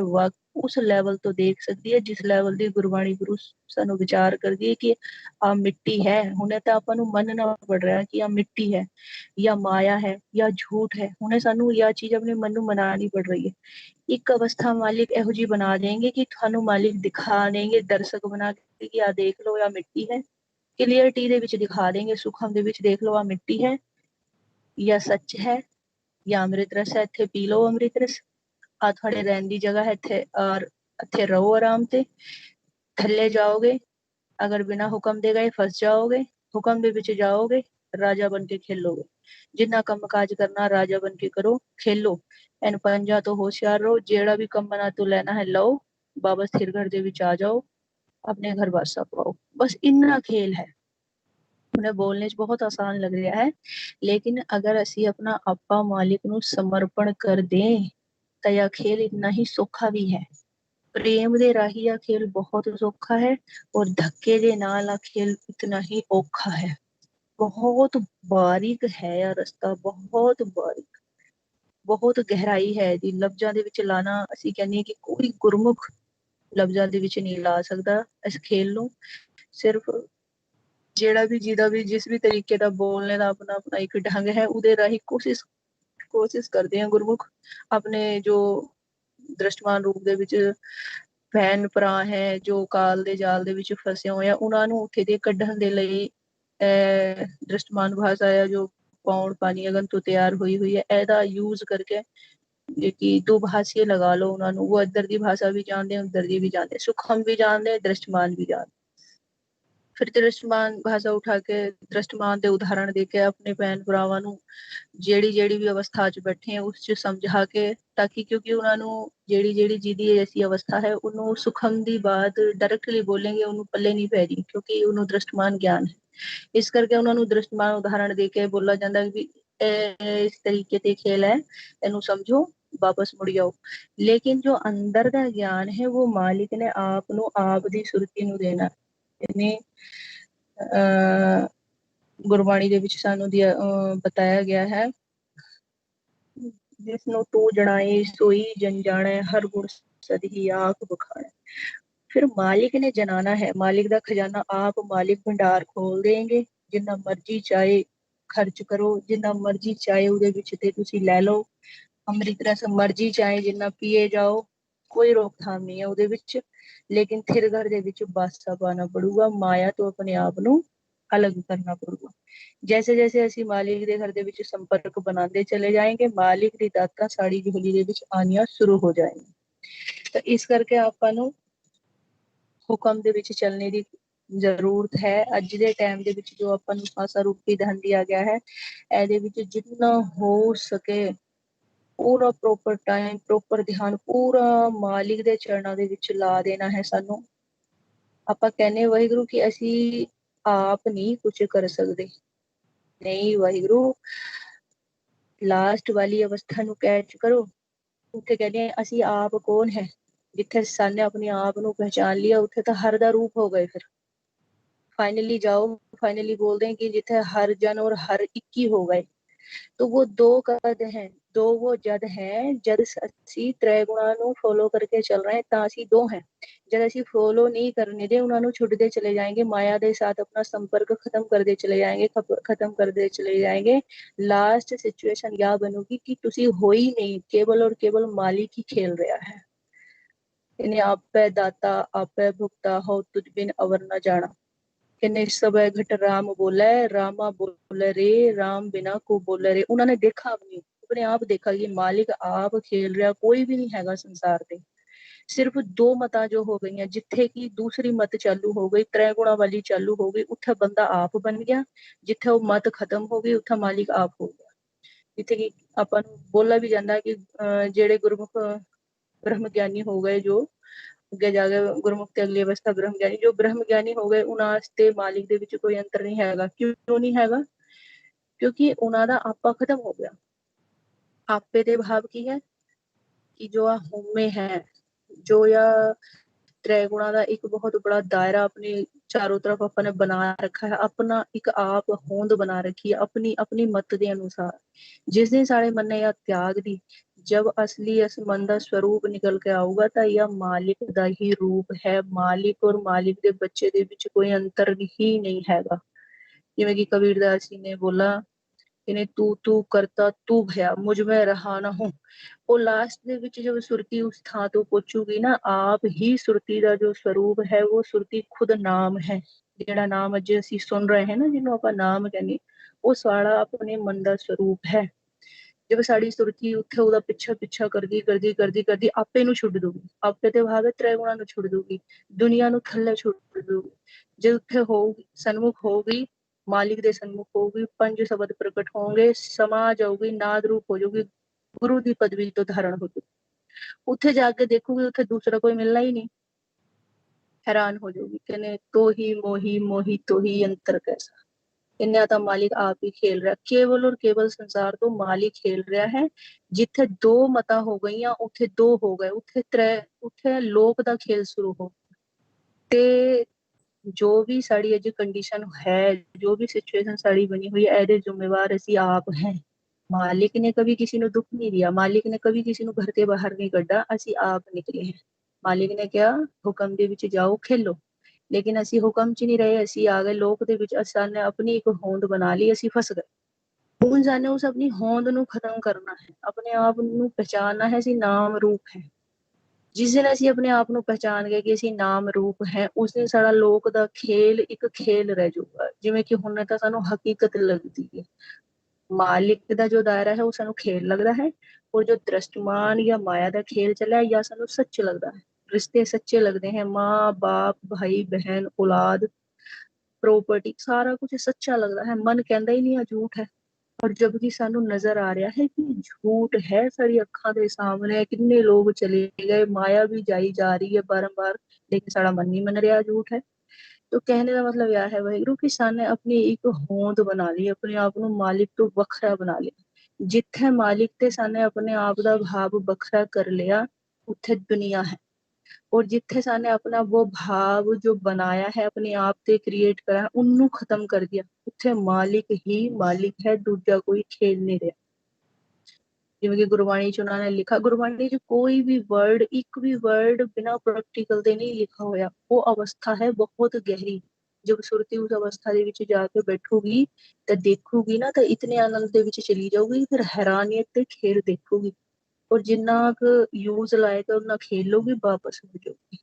ਉਸ ਲੈਵਲ ਤੋਂ ਦੇਖ ਸਕਦੀ ਹੈ ਜਿਸ ਲੈਵਲ ਦੀ ਗੁਰਬਾਣੀ ਗੁਰੂ ਸਾਨੂੰ ਵਿਚਾਰ ਕਰਦੀ ਹੈ ਕਿ ਆ ਮਿੱਟੀ ਹੈ। ਹੁਣੇ ਤਾਂ ਆਪਾਂ ਨੂੰ ਮੰਨਣਾ ਪੜ ਰਿਹਾ ਕਿ ਆ ਮਿੱਟੀ है या माया है या झूठ है, हुणे सानू यह चीज अपने मन ਨੂੰ ਮਨਾਣੀ पड़ रही है। ਇੱਕ ਅਵਸਥਾ ਮਾਲਿਕ ਇਹੋ ਜਿਹੀ ਬਣਾ ਦੇंगे कि ਤੁਹਾਨੂੰ ਮਾਲਿਕ ਦਿਖਾ ਦੇंगे ਦਰਸ਼ਕ ਬਣਾ ਕੇ ਕਿ ਆ ਦੇਖ ਲਓ ਆ ਮਿੱਟੀ ਹੈ, ਕਲੀਅਰਟੀ ਦੇ ਵਿੱਚ ਦਿਖਾ ਦੇंगे, ਸੁਖਮ ਦੇ ਵਿੱਚ ਦੇਖ ਲਓ ਆ ਮਿੱਟੀ ਹੈ या सच है या अमृत रस है, ਇੱਥੇ ਪੀ ਲਓ अमृत रस, ਆ ਤੁਹਾਡੇ ਰਹਿਣ ਦੀ ਜਗ੍ਹਾ ਹੈ ਇੱਥੇ ਔਰ ਇੱਥੇ ਰਹੋ ਆਰਾਮ ਤੇ। ਥੱਲੇ ਜਾਓਗੇ अगर बिना हुक्म दे गए फंस जाओगे, हुक्म ਦੇ ਵਿੱਚ ਜਾਓਗੇ राजा बन के खेलोगे, जिन्ना कम काज करना राजा बन के करो खेलो। इन पंजा तो होशियार रहो, जेड़ा भी कम मना तो लेना है लो, वापस थिर घर दे विच आ जाओ, अपने घर वासा पाओ, बस इन्ना खेल है। ਉਹਨੇ ਬੋਲਣੇ 'ਚ ਬਹੁਤ ਆਸਾਨ ਲੱਗ ਰਿਹਾ ਹੈ, ਲੇਕਿਨ ਅਗਰ ਅਸੀਂ ਆਪਣਾ ਆਪਾ ਮਾਲਿਕ ਨੂੰ ਸਮਰਪਣ ਕਰ ਦੇं ਤਾਂ ਇਹ ਖੇਲ ਇਤਨਾ ਹੀ ਸੌਖਾ ਵੀ ਹੈ। ਪ੍ਰੇਮ ਦੇ ਰਾਹੀਂ ਇਹ ਖੇਲ ਬਹੁਤ ਸੌਖਾ ਹੈ, ਔਰ ਧੱਕੇ ਦੇ ਨਾਲ ਇਹ ਖੇਲ ਇਤਨਾ ਹੀ ਔਖਾ ਹੈ। ਬਹੁਤ ਬਾਰੀਕ ਹੈ ਇਹ ਰਸਤਾ, ਬਹੁਤ ਬਾਰੀਕ, ਬਹੁਤ ਗਹਿਰਾਈ ਹੈ ਇਹਦੀ। ਲਫ਼ਜ਼ਾਂ ਦੇ ਵਿੱਚ ਲਾਣਾ, ਅਸੀਂ ਕਹਿੰਦੇ ਹਾਂ ਕਿ ਕੋਈ ਗੁਰਮੁਖ ਲਫ਼ਜ਼ਾਂ ਦੇ ਵਿੱਚ ਨਹੀਂ ਲਾ ਸਕਦਾ ਇਸ ਖੇਲ ਨੂੰ। ਸਿਰਫ ਜਿਹੜਾ ਵੀ ਜਿਹਦਾ ਵੀ ਜਿਸ ਵੀ ਤਰੀਕੇ ਦਾ ਬੋਲਣੇ ਦਾ ਆਪਣਾ ਆਪਣਾ ਇੱਕ ਢੰਗ ਹੈ, ਉਹਦੇ ਰਾਹੀਂ ਕੋਸ਼ਿਸ਼ ਕਰਦੇ ਆ ਗੁਰਮੁਖ ਆਪਣੇ ਜੋ ਦ੍ਰਿਸ਼ਟਮਾਨ ਰੂਪ ਦੇ ਵਿੱਚ ਭੈਣ ਭਰਾ ਹੈ ਜੋ ਕਾਲ ਦੇ ਜਾਲ ਦੇ ਵਿੱਚ ਫਸੇ ਹੋਏ ਆ, ਉਹਨਾਂ ਨੂੰ ਉੱਥੇ ਦੇ ਕੱਢਣ ਦੇ ਲਈ ਦ੍ਰਿਸ਼ਟਮਾਨ ਭਾਸ਼ਾ ਹੈ ਜੋ ਪੌਣ ਪਾਣੀਅਗਨ ਤੋਂ ਤਿਆਰ ਹੋਈ ਹੈ, ਇਹਦਾ ਯੂਜ਼ ਕਰਕੇ ਕਿ ਦੋ ਭਾਸ਼ੀਏ ਲਗਾ ਲਓ ਉਹਨਾਂ ਨੂੰ, ਉਹ ਇੱਧਰ ਦੀ ਭਾਸ਼ਾ ਵੀ ਜਾਣਦੇ ਉੱਧਰ ਦੀ ਵੀ ਜਾਣਦੇ, ਸੁਖਮ ਵੀ ਜਾਣਦੇ ਦ੍ਰਿਸ਼ਟਮਾਨ ਵੀ ਜਾਣਦੇ। ਫਿਰ ਦ੍ਰਿਸ਼ਟਮਾਨ ਭਾਸ਼ਾ ਉਠਾ ਕੇ ਦ੍ਰਿਸ਼ਟਮਾਨ ਦੇ ਉਦਾਹਰਣ ਦੇ ਕੇ ਆਪਣੇ ਭੈਣ ਭਰਾਵਾਂ ਨੂੰ ਜਿਹੜੀ ਵੀ ਅਵਸਥਾ 'ਚ ਬੈਠੇ ਆ ਉਸ 'ਚ ਸਮਝਾ ਕੇ, ਤਾਂ ਕਿ ਕਿਉਂਕਿ ਉਹਨਾਂ ਨੂੰ ਜਿਹੜੀ ਜਿਹਦੀ ਐਸੀ ਅਵਸਥਾ ਹੈ ਉਹਨੂੰ ਸੁਖਮ ਦੀ ਬਾਤ ਡਾਇਰੈਕਟਲੀ ਬੋਲੇਂਗੇ ਉਹਨੂੰ ਪੱਲੇ ਨਹੀਂ ਪੈ ਰਹੀ, ਕਿਉਂਕਿ ਉਹਨੂੰ ਦ੍ਰਿਸ਼ਟਮਾਨ ਗਿਆਨ ਹੈ। ਇਸ ਕਰਕੇ ਉਹਨਾਂ ਨੂੰ ਦ੍ਰਿਸ਼ਟਮਾਨ ਉਦਾਹਰਣ ਦੇ ਕੇ ਬੋਲਾ ਜਾਂਦਾ ਵੀ ਇਸ ਤਰੀਕੇ ਤੇ ਖੇਲ ਹੈ, ਇਹਨੂੰ ਸਮਝੋ, ਵਾਪਸ ਮੁੜ ਜਾਓ। ਲੇਕਿਨ ਜੋ ਅੰਦਰ ਦਾ ਗਿਆਨ ਹੈ ਉਹ ਮਾਲਿਕ ਨੇ ਆਪ ਨੂੰ ਆਪ ਦੀ ਸੁਰਤੀ ਨੂੰ ਦੇਣਾ। ਇਹਨੇ ਗੁਰਬਾਣੀ ਦੇ ਵਿੱਚ ਸਾਨੂੰ ਬਤਾਇਆ ਗਿਆ ਹੈ, ਜਿਸ ਨੂੰ ਤੂੰ ਜਣਾਏ ਸੋਈ ਜਨ ਜਾਣੈ, ਹਰ ਗੁਣ ਸਦਹੀ ਆਖ ਬਖਾਣੈ। ਫਿਰ ਮਾਲਿਕ ਨੇ ਜਨਾਨਾ ਹੈ, ਮਾਲਿਕ ਦਾ ਖਜ਼ਾਨਾ ਆਪ ਮਾਲਿਕ ਭੰਡਾਰ ਖੋਲ ਦੇਂਗੇ, ਜਿੰਨਾ ਮਰਜੀ ਚਾਹੇ ਖਰਚ ਕਰੋ, ਜਿੰਨਾ ਮਰਜੀ ਚਾਹੇ ਉਹਦੇ ਵਿੱਚ ਤੇ ਤੁਸੀਂ ਲੈ ਲਓ, ਅੰਮ੍ਰਿਤ ਰਸ ਮਰਜੀ ਚਾਹੇ ਜਿੰਨਾ ਪੀਏ ਜਾਓ, ਕੋਈ ਰੋਕਥਾਮ ਨਹੀਂ ਹੈ ਉਹਦੇ ਵਿੱਚ। ਲੇਕਿਨ ਥਿਰ ਘਰ ਦੇ ਵਿੱਚ ਬਾਸਾ ਪਾਣਾ ਪੜੂਗਾ, ਮਾਇਆ ਤੋਂ ਆਪਣੇ ਆਪ ਨੂੰ ਅਲੱਗ ਕਰਨਾ ਪੜੂਗਾ। ਜੈਸੇ ਜੈਸੇ ਅਸੀਂ ਮਾਲਿਕ ਦੇ ਘਰ ਦੇ ਵਿੱਚ ਸੰਪਰਕ ਬਣਾਉਂਦੇ ਚਲੇ ਜਾਏਂਗੇ, ਮਾਲਿਕ ਦੀ ਦਾਤਾਂ ਸਾਡੀ ਝੋਲੀ ਦੇ ਵਿੱਚ ਆਣੀਆਂ ਸ਼ੁਰੂ ਹੋ ਜਾਏਗੀਆਂ। ਤਾਂ ਇਸ ਕਰਕੇ ਆਪਾਂ ਨੂੰ ਹੁਕਮ ਦੇ ਵਿੱਚ ਚੱਲਣੇ ਦੀ ਜ਼ਰੂਰਤ ਹੈ। ਅੱਜ ਦੇ ਟਾਈਮ ਦੇ ਵਿੱਚ ਜੋ ਆਪਾਂ ਨੂੰ ਆਸਾ ਰੂਪੀ ਧਨ ਦਿਆ ਗਿਆ ਹੈ, ਇਹਦੇ ਵਿੱਚ ਜਿੰਨਾ ਹੋ ਸਕੇ ਪੂਰਾ ਪ੍ਰੋਪਰ ਟਾਈਮ, ਪ੍ਰੋਪਰ ਧਿਆਨ ਪੂਰਾ ਮਾਲਿਕ ਦੇ ਚਰਨਾਂ ਦੇ ਵਿੱਚ ਲਾ ਦੇਣਾ ਹੈ ਸਾਨੂੰ। ਆਪਾਂ ਕਹਿੰਦੇ ਵਾਹਿਗੁਰੂ ਕਿ ਅਸੀਂ ਆਪ ਨਹੀਂ ਕੁਝ ਕਰ ਸਕਦੇ, ਨਹੀਂ ਵਾਹਿਗੁਰੂ ਲਾਸਟ ਵਾਲੀ ਅਵਸਥਾ ਨੂੰ ਕੈਚ ਕਰੋ। ਉੱਥੇ ਕਹਿੰਦੇ ਅਸੀਂ ਆਪ ਕੌਣ ਹੈ, ਜਿੱਥੇ ਸਾਨੇ ਆਪਣੇ ਆਪ ਨੂੰ ਪਹਿਚਾਨ ਲਿਆ ਉੱਥੇ ਤਾਂ ਹਰ ਦਾ ਰੂਪ ਹੋ ਗਏ। ਫਿਰ फाइनली जाओ, फाइनली बोलते हैं कि जिथे हर जन और हर एक ही हो गए। तो वो दो कद हैं, दो वो जद है, जद ਅਸੀਂ ਤ੍ਰੈ ਗੁਣਾ ਨੂੰ ਫੋਲੋ ਕਰਕੇ ਚੱਲ ਰਹੇ ਤਾਂ ਅਸੀਂ ਦੋ हैं। जब ਅਸੀਂ फॉलो नहीं करने दे उन्होंने छुटते चले जाएंगे, माया के साथ अपना संपर्क खत्म करते चले जाएंगे, खत्म करते चले जाएंगे। लास्ट सिचुएशन यह बनूगी कि तुसी हो ही नहीं, केवल और केवल मालिक ही खेल रहा है। इन्हें आपे दाता आपे भुगता हो तुझ बिन अवर न जाना। किन्ने सब घट राम बोले, रामा बोले रे, राम बिना को बोले रे। उन्होंने देखा अपने आप देखा कि मालिक आप खेल रहा, कोई भी नहीं हैगा संसार पे। सिर्फ दो मतां जो हो गई, जिथे की दूसरी मत चालू हो गई, त्रै गुणा वाली चालू हो गई, उत्थे बंदा आप बन गया। जिथे वो मत खत्म हो गई उत्थे मालिक आप हो गया। जिथे की आपां नूं बोला भी जांदा कि जेड़े गुरमुख ब्रह्म ज्ञानी हो गए, जो ਅੱਗੇ ਜਾ ਕੇ ਗੁਰਮੁਖ ਤੇ ਅਗਲੀ ਅਵਸਥਾ ਬ੍ਰਹਮ ਗਿਆਨੀ, ਜੋ ਬ੍ਰਹਮ ਗਿਆਨੀ ਹੋ ਗਏ ਉਹਨਾਂ ਵਾਸਤੇ ਮਾਲਿਕ ਦੇ ਵਿੱਚ ਕੋਈ ਅੰਤਰ ਨਹੀਂ ਹੈਗਾ। ਕਿਉਂ ਨਹੀਂ ਹੈਗਾ? ਕਿਉਂਕਿ ਉਹਨਾਂ ਦਾ ਆਪਾ ਖਤਮ ਹੋ ਗਿਆ। ਆਪੇ ਦੇ ਭਾਵ ਕੀ ਹੈ ਕਿ ਜੋ ਆ ਹਉਮੈ ਹੈ, ਜੋ ਆ त्रिगुणा का एक बहुत बड़ा दायरा अपने चारों तरफ अपने बना रखा है, अपना एक आप होंद बना रखी है अपनी अपनी मत के अनुसार। जिस दिन सारे मन ने यह त्याग दी, जब असली इस मन का स्वरूप निकल के आऊगा तो यह मालिक का ही रूप है। मालिक और मालिक के बच्चे के बीच कोई अंतर ही नहीं हैगा। जिवें कि कबीरदास जी ने बोला, इन्हें तू तू करता तू भया मुझ में रहा ना हूं। ਉਹ ਲਾਸਟ ਦੇ ਵਿੱਚ ਜਦ ਸੁਰਤੀ ਉਸ ਥਾਂ ਤੋਂ ਪਹੁੰਚੂਗੀ ਨਾ, ਆਪ ਹੀ ਸੁਰਤੀ ਦਾ ਜੋ ਸਰੂਪ ਹੈ ਉਹ ਸੁਰਤੀ ਖੁਦ ਨਾਮ ਹੈ। ਜਿਹੜਾ ਨਾਮ ਅੱਜ ਅਸੀਂ ਸੁਣ ਰਹੇ ਹਾਂ ਨਾ, ਜਿਹਨੂੰ ਆਪਾਂ ਨਾਮ ਕਹਿੰਦੇ, ਉਹ ਸਾਰਾ ਆਪਣੇ ਮਨ ਦਾ ਸਰੂਪ ਹੈ। ਜਦ ਸਾਡੀ ਸੁਰਤੀ ਉੱਥੇ ਉਹਦਾ ਪਿੱਛਾ ਕਰਦੀ ਆਪੇ ਨੂੰ ਛੁੱਟ ਦੂਗੀ। ਆਪੇ ਤੇ ਭਾਵ ਤ੍ਰੈ ਗੁਣਾ ਨੂੰ ਛੁੱਟ ਦੂਗੀ, ਦੁਨੀਆ ਨੂੰ ਥੱਲੇ ਛੁੱਟ ਦੂਗੀ। ਜੇ ਉੱਥੇ ਹੋਊਗੀ, ਸਨਮੁਖ ਹੋਊਗੀ, ਮਾਲਿਕ ਦੇ ਸਨਮੁਖ ਹੋਊਗੀ, ਪੰਜ ਸ਼ਬਦ ਪ੍ਰਗਟ ਹੋਣਗੇ, ਸਮਾ ਜਾਊਗੀ, ਨਾਦ ਰੂਪ ਹੋ ਜਾਊਗੀ, ਗੁਰੂ ਦੀ ਪਦਵੀ ਤੋਂ ਧਾਰਨ ਹੋ ਜਾਊਗੀ। ਉੱਥੇ ਜਾ ਕੇ ਦੇਖੂਗੀ ਉੱਥੇ ਦੂਸਰਾ ਕੋਈ ਮਿਲਣਾ ਹੀ ਨਹੀਂ। हैरान हो जाओगी, कहने तो ही मोही मोही तो ही अंतर कैसा। इन्हें तो मालिक आप ही खेल रहा, केवल और केवल संसार तो मालिक खेल रहा है। जिथे दो मता हो गई उथे दो हो गए, उथे त्रै, उथे लोक दा खेल शुरू हो। ते जो भी साड़ी अज कंडीशन है, जो भी सिचुएशन साड़ी बनी हुई है, एदे जिम्मेवार असी आप हैं। मालिक ने कभी किसी ने दुख नहीं दिया, मालिक ने कभी किसी ने घर के बाहर नहीं कढ़ा, असी आप निकले हैं। मालिक ने क्या हुक्म दे विच जाओ खेलो, लेकिन असी हुक्म च नहीं रहे, असी आ गए लोक दे विच, असाने अपनी एक होंद बना ली, असी फस गए। ਹੁਣ जाने उस अपनी होंद ਨੂੰ खत्म करना है, अपने आप ਨੂੰ पहचानना है, ਅਸੀਂ नाम रूप है। जिस दिन ਅਸੀਂ अपने आप ਨੂੰ पहचान गए कि ਅਸੀਂ नाम रूप है, उस दिन सारा लोक ਦਾ खेल एक खेल रह जाऊगा। ਜਿਵੇਂ ਕਿ ਹੁਣ ਤਾਂ ਸਾਨੂੰ हकीकत लगती है, मालिक ਦਾ जो दायरा है वो सानू खेल लगता है, और जो दृष्टमान या माया का खेल चला है या सानू सच लगता है। रिश्ते सच्चे लगते हैं, माँ बाप भाई बहन औलाद प्रॉपर्टी सारा कुछ सच्चा लगता है, मन कहता ही नहीं है झूठ है। और जबकि सानू नजर आ रहा है कि झूठ है, सारी अखा के सामने कितने लोग चले गए, माया भी जाई जा रही है बारंबार, लेकिन साड़ा मन नहीं मन रहा झूठ है। तो कहने का मतलब यह है वाहिगुरु कि साने अपनी एक होंद बना ली, अपने आप को मालिक तो वखरा बना लिया। जिथे मालिक ते साने अपने आप का भाव वखरा कर लिया, उथे दुनिया है। और जिथे साने अपना वो भाव जो बनाया है अपने आप से क्रिएट करा है, उन्नू खत्म कर दिया, उथे मालिक ही मालिक है, दूजा कोई खेल नहीं रहा। जिवें कि गुरबाणी च उन्होंने लिखा, गुरबाणी च कोई भी वर्ड, एक भी वर्ड बिना प्रैक्टिकल दे नहीं लिखा होया। वो अवस्था है बहुत गहरी। जब सुरती उस अवस्था दे विच जाके बैठूगी तो देखूगी ना, तो इतने आनंद दे विच चली जाऊगी, फिर हैरानियत ते खेल देखूगी, और जिन्ना यूज लाएगा उन्ना खेलोगी, वापस हो जाओगी।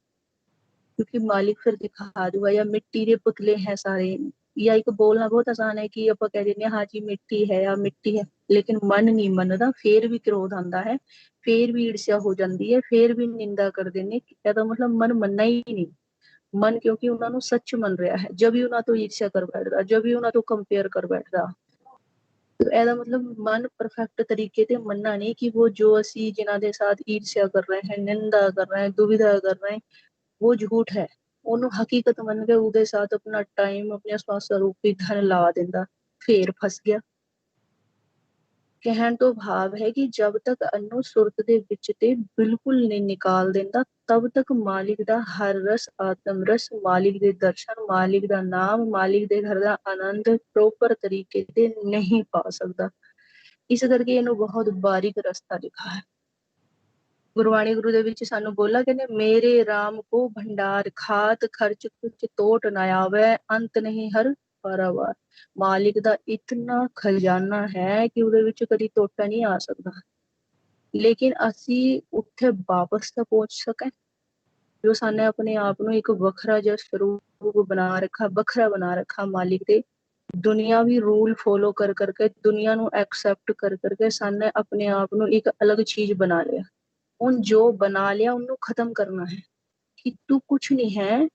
क्योंकि मालिक फिर दिखा दूगा, या मिट्टी के पुतले हैं सारे। या एक बोलना बहुत आसान है कि आप कह दें हाँ जी मिट्टी है या मिट्टी है, लेकिन मन नहीं मनदा, फिर भी क्रोध आता है, फिर भी ईर्ष्या हो जाती है, फिर भी निंदा कर देने। ਇਹਦਾ मतलब मन मनना ही नहीं। मन क्योंकि उन्होंने सच मन रहा है, जब भी उन्होंने तो ईर्ष्या कर बैठता, जब भी उन्होंने तो कंपेयर कर बैठता। तो ਇਹਦਾ मतलब मन परफेक्ट तरीके से मनना नहीं कि वो जो असी जिन्हों के साथ ईर्ष्या कर रहे हैं, निंदा कर रहे हैं, दुविधा कर रहे हैं, वो झूठ है। ਉਹਨੂੰ ਹਕੀਕਤ ਮੰਨ ਕੇ ਉਹਦੇ ਸਾਥ ਆਪਣਾ ਟਾਈਮ ਆਪਣੇ ਸਵਾਸ ਰੂਪੀ ਧਨ ਲਾ ਦਿੰਦਾ, ਫੇਰ ਫਸ ਗਿਆ। कहन तो भाव है कि जब तक अनु सुरत दे विच ते बिल्कुल नहीं निकाल देंदा, तब तक मालिक दा हर रस आत्म रस, मालिक दे दर्शन, मालिक दा नाम, मालिक दे घर दा आनंद प्रॉपर तरीके से नहीं पा सकता। इस करके इन्हों बहुत बारीक रास्ता लिखा है। गुरबाणी गुरु दे विच सानू बोला कहने, मेरे राम को भंडार खात खर्च कुछ तोट ना आवे, अंत नहीं हर पारावार। मालिक दा इतना खजाना है कि उहदे विच कदी टोटा नहीं आ सकता, लेकिन असी उत्थे वापस तक पहुंच सके। जो साने अपने आप ਨੂੰ एक वखरा जिहा स्वरूप बना रखा, वखरा बना रखा मालिक दे, दुनिया भी रूल फॉलो कर करके, दुनिया ਨੂੰ एक्सेप्ट कर करके साने अपने आप ਨੂੰ एक अलग चीज बना लिया। उन जो बना लिया उन्हें खत्म करना है कि तू कुछ नहीं है।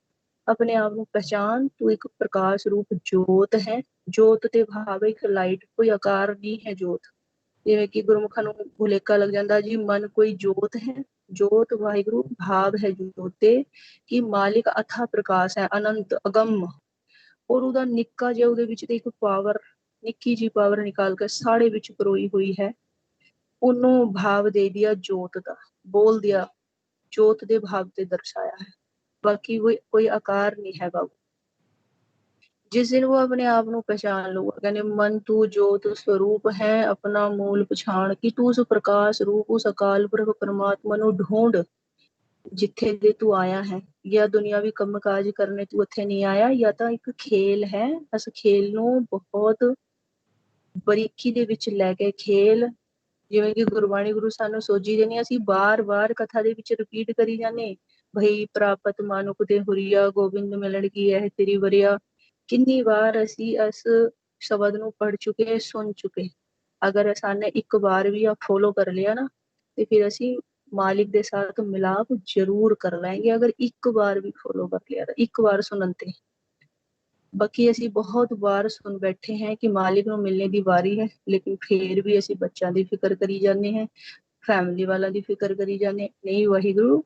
अपने आप को पहचान, तू एक प्रकाश रूप जोत है। जोत ते भाव एक लाइट, कोई आकार नहीं है जोत। जिवें कि गुरमुखा नूं भुलेखा लग जाता जी मन कोई जोत है, जोत वाहिगुरु भाव है जोते कि मालिक अथा प्रकाश है, अनंत अगम। और उहदा निक्का जिहा उहदे विच ते एक पावर, निक्की जी पावर निकाल के साड़े विच परोई हुई है। ਉਹਨੂੰ भाव दे दिया जोत का, बोल दिया जोत दे भाव से दर्शाया है, बाकी कोई आकार नहीं है बाबू। जिस दिन वो अपने आप को पहचान लूगा, कहने मन तू जोत स्वरूप है, अपना मूल पछाण कि तू उस प्रकाश रूप, उस अकाल पुरख परमात्मा नु ढूंढ जिथे दे तू आया है। या दुनियावी कम काज करने तू इत्थे नहीं आया, या तो एक खेल है। इस खेल नु बहुत बरीकी दे विच लैके खेल, जिवें कि गुरबाणी गुरु सानू सोझी देनी, ਅਸੀਂ बार-बार कथा ਦੇ ਵਿੱਚ ਰਿਪੀਟ ਕਰੀ ਜਾਂਦੇ, ਭਈ ਪ੍ਰਾਪਤ ਮਾਨੁਖ ਦੇ ਹੁਰੀਆ, ਗੋਬਿੰਦ ਮਿਲਣ ਕੀ ਹੈ ਤੇਰੀ ਵਰਿਆ। किन्नी बार ਅਸੀਂ ਇਸ शब्द ਨੂੰ पढ़ चुके, सुन चुके। अगर साने एक बार भी आप फॉलो कर लिया ना, तो फिर ਅਸੀਂ मालिक के साथ मिलाप जरूर कर लेंगे। अगर एक बार भी फॉलो कर लिया, एक बार सुनन ते। बाकी ਅਸੀਂ बहुत बार सुन बैठे हैं कि मालिक ਨੂੰ मिलने की वारी है, लेकिन फिर भी ਅਸੀਂ ਬੱਚਿਆਂ ਦੀ ਫਿਕਰ करी जाने हैं, फैमिली वालों की फिक्र करी जाने। नहीं वाहिगुरु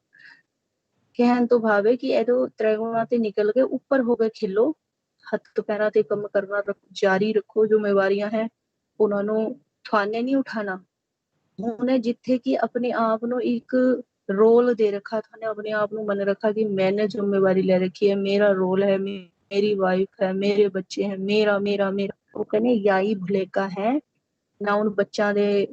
कहन तो भाव है कि एदो त्रैगुणा ते निकल के ऊपर हो गए खिलो, ਹੱਥ ਪੈਰਾਂ ਤੇ ਕੰਮ ਕਰਨਾ ਜਾਰੀ ਰੱਖੋ। ਜ਼ਿੰਮੇਵਾਰੀਆਂ ਹੈ ਉਹਨਾਂ ਨੂੰ ਥਾਨੇ ਨਹੀਂ ਉਠਾਣਾ। ਉਹਨੇ ਜਿੱਥੇ ਕਿ ਆਪਣੇ ਆਪ ਨੂੰ ਇੱਕ ਰੋਲ ਦੇ ਰੱਖਾ, थाने अपने आप ਨੂੰ मन रखा कि मैंने जिम्मेवारी ले रखी है, मेरा रोल है, मेरी वाइफ है, मेरे बच्चे हैं, मेरा मेरा मेरा। ਉਹ ਕਹਿੰਦੇ ਯਾਈ ਭੁਲੇਖਾ ਹੈ ਨਾ, ਹੁਣ ਬੱਚਿਆਂ ਦੇ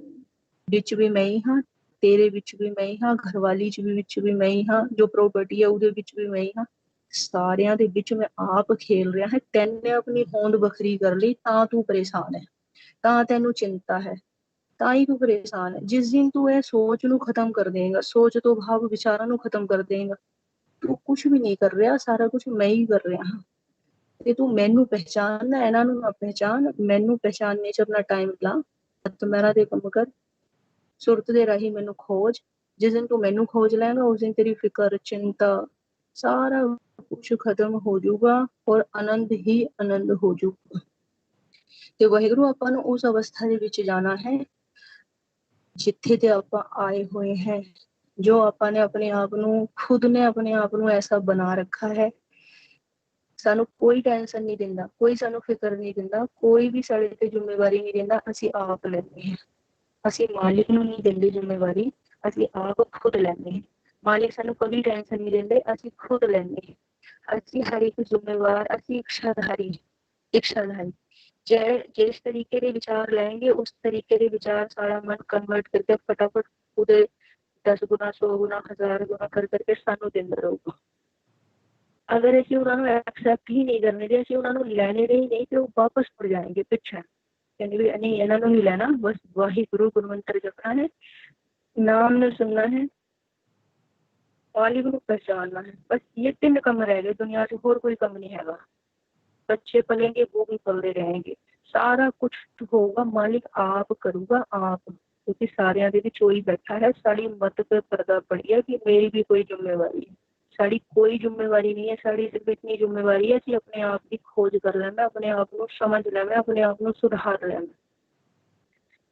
ਵਿੱਚ ਵੀ ਮੈਂ ਹੀ ਹਾਂ, ਤੇਰੇ ਵਿੱਚ ਵੀ ਮੈਂ ਹੀ ਹਾਂ, ਘਰਵਾਲੀ ਚ ਵੀ ਵਿੱਚ ਵੀ ਮੈਂ ਹੀ ਹਾਂ, ਜੋ ਪ੍ਰੋਪਰਟੀ ਹੈ ਉਹਦੇ ਵਿੱਚ ਵੀ ਮੈਂ ਹੀ ਹਾਂ, ਸਾਰਿਆਂ ਦੇ ਵਿੱਚ ਮੈਂ ਆਪ ਖੇਲ ਰਿਹਾ ਹੈ। ਤੈਨੇ ਆਪਣੀ ਹੋਂਦ ਵੱਖਰੀ ਕਰ ਲਈ ਤਾਂ ਤੂੰ ਪਰੇਸ਼ਾਨ ਹੈ, ਤਾਂ ਤੈਨੂੰ ਚਿੰਤਾ ਹੈ, ਤਾਂ ਹੀ ਤੂੰ ਪਰੇਸ਼ਾਨ ਹੈ। ਜਿਸ ਦਿਨ ਤੂੰ ਇਹ ਸੋਚ ਨੂੰ ਖਤਮ ਕਰ ਦੇਗਾ, ਸੋਚ ਤੋਂ ਭਾਵ ਵਿਚਾਰਾਂ ਨੂੰ ਖਤਮ ਕਰ ਦੇਗਾ, ਤੂੰ ਕੁਛ ਵੀ ਨਹੀਂ ਕਰ ਰਿਹਾ, ਸਾਰਾ ਕੁਛ ਮੈਂ ਹੀ ਕਰ ਰਿਹਾ ਹਾਂ। ਤੇ ਤੂੰ ਮੈਨੂੰ ਪਹਿਚਾਨਣਾ, ਇਹਨਾਂ ਨੂੰ ਨਾ ਪਹਿਚਾਨ, ਮੈਨੂੰ ਪਹਿਚਾਨਣੇ ਚ ਆਪਣਾ ਟਾਈਮ ਲਾ, ਹੱਥ ਪੈਰਾਂ ਤੇ ਕੰਮ ਕਰ, ਸੁਰਤ ਦੇ ਰਾਹੀਂ ਮੈਨੂੰ ਖੋਜ। ਜਿਸ ਦਿਨ ਤੂੰ ਮੈਨੂੰ ਖੋਜ ਲੈਗਾ, ਉਸ ਦਿਨ ਤੇਰੀ ਫਿਕਰ ਚਿੰਤਾ ਸਾਰਾ ਕੁਛ ਖਤਮ ਹੋ ਜਾਊਗਾ ਔਰ ਆਨੰਦ ਹੀ ਆਨੰਦ ਹੋ ਜਾਊਗਾ। ਤੇ ਵਾਹਿਗੁਰੂ ਆਪਾਂ ਨੂੰ ਉਸ ਅਵਸਥਾ ਦੇ ਵਿੱਚ ਜਾਣਾ ਹੈ ਜਿੱਥੇ ਤੇ ਆਪਾਂ ਆਏ ਹੋਏ ਹੈ। ਜੋ ਆਪਾਂ ਨੇ ਆਪਣੇ ਆਪ ਨੂੰ, ਖੁਦ ਨੇ ਆਪਣੇ ਆਪ ਨੂੰ ਐਸਾ ਬਣਾ ਰੱਖਾ ਹੈ, ਸਾਨੂੰ ਕੋਈ ਟੈਨਸ਼ਨ ਨਹੀਂ ਦਿੰਦਾ, ਕੋਈ ਸਾਨੂੰ ਫਿਕਰ ਨਹੀਂ ਦਿੰਦਾ, ਕੋਈ ਵੀ ਸਾਡੇ ਤੇ ਜ਼ਿੰਮੇਵਾਰੀ ਨਹੀਂ ਦਿੰਦਾ, ਅਸੀਂ ਆਪ ਲੈਂਦੇ ਹਾਂ। ਅਸੀਂ ਮਾਲਿਕ ਨੂੰ ਨਹੀਂ ਦਿੰਦੇ ਜ਼ਿੰਮੇਵਾਰੀ, ਅਸੀਂ ਆਪ ਖੁਦ ਲੈਂਦੇ ਹਾਂ। ਮਾਲਿਕ ਸਾਨੂੰ ਕਦੀ ਟੈਨਸ਼ਨ ਨਹੀਂ ਦਿੰਦੇ, ਅਸੀਂ ਖੁਦ ਲੈਂਦੇ ਹਾਂ। ਅਸੀਂ ਹਰ ਇੱਕ ਜ਼ਿੰਮੇਵਾਰ, ਅਸੀਂ ਇਕਸ਼ਾਧਾਰੀ जिस तरीके के विचार लेंगे उस तरीके के विचार सारा मन कन्वर्ट करके फटाफट ਉਹਦੇ 10 गुना 100 गुना 1000 गुना कर करके ਸਾਨੂੰ ਦਿੰਦਾ ਰਹੂਗਾ। ਅਗਰ ਅਸੀਂ ਉਹਨਾਂ ਨੂੰ ਐਕਸੈਪਟ ਹੀ ਨਹੀਂ ਕਰਨੇ ਦੇ, ਅਸੀਂ ਉਹਨਾਂ ਨੂੰ ਲੈਣੇ ਦੇ ਹੀ ਨਹੀਂ, ਤੇ ਉਹ ਵਾਪਸ ਮੁੜ ਜਾਣਗੇ ਪਿੱਛੇ, ਕਹਿੰਦੇ ਵੀ ਨਹੀਂ ਇਹਨਾਂ ਨੂੰ ਨਹੀਂ ਲੈਣਾ, ਬਸ ਵਾਹਿਗੁਰੂ ਗੁਰਮੰਤਰ ਜਪਣਾ ਹੈ, ਨਾਮ ਨੂੰ ਸੁਣਨਾ ਹੈ, ਮਾਲਿਕ ਨੂੰ ਪਹਿਚਾਨਣਾ ਹੈ। ਬਸ ਇਹ 3 ਕੰਮ ਰਹਿ ਗਏ ਦੁਨੀਆ 'ਚ, ਹੋਰ ਕੋਈ ਕੰਮ ਨਹੀਂ ਹੈਗਾ। बच्चे पलेंगे वो भी पलते रहेंगे, सारा कुछ होगा मालिक आप करूगा आप, क्योंकि सारिਆਂ ਦੇ ਵਿੱਚ ਉਹੀ ਬੈਠਾ ਹੈ। ਸਾਡੀ ਮਤ ਤੇ ਪਰਦਾ ਪੜੀ ਹੈ ਕਿ ਮੇਰੀ ਵੀ ਕੋਈ ਜ਼ਿੰਮੇਵਾਰੀ ਹੈ, ਸਾਡੀ ਕੋਈ ਜ਼ਿੰਮੇਵਾਰੀ ਨਹੀਂ ਹੈ। ਸਾਡੀ ਸਿਰਫ ਇਤਨੀ ਜ਼ਿੰਮੇਵਾਰੀ ਹੈ ਕਿ ਆਪਣੇ ਆਪ ਦੀ ਖੋਜ ਕਰ ਲੈਣਾ, ਆਪਣੇ ਆਪ ਨੂੰ ਸਮਝ ਲੈਣਾ, ਆਪਣੇ ਆਪ ਨੂੰ ਸੁਧਾਰ ਲੈਣਾ।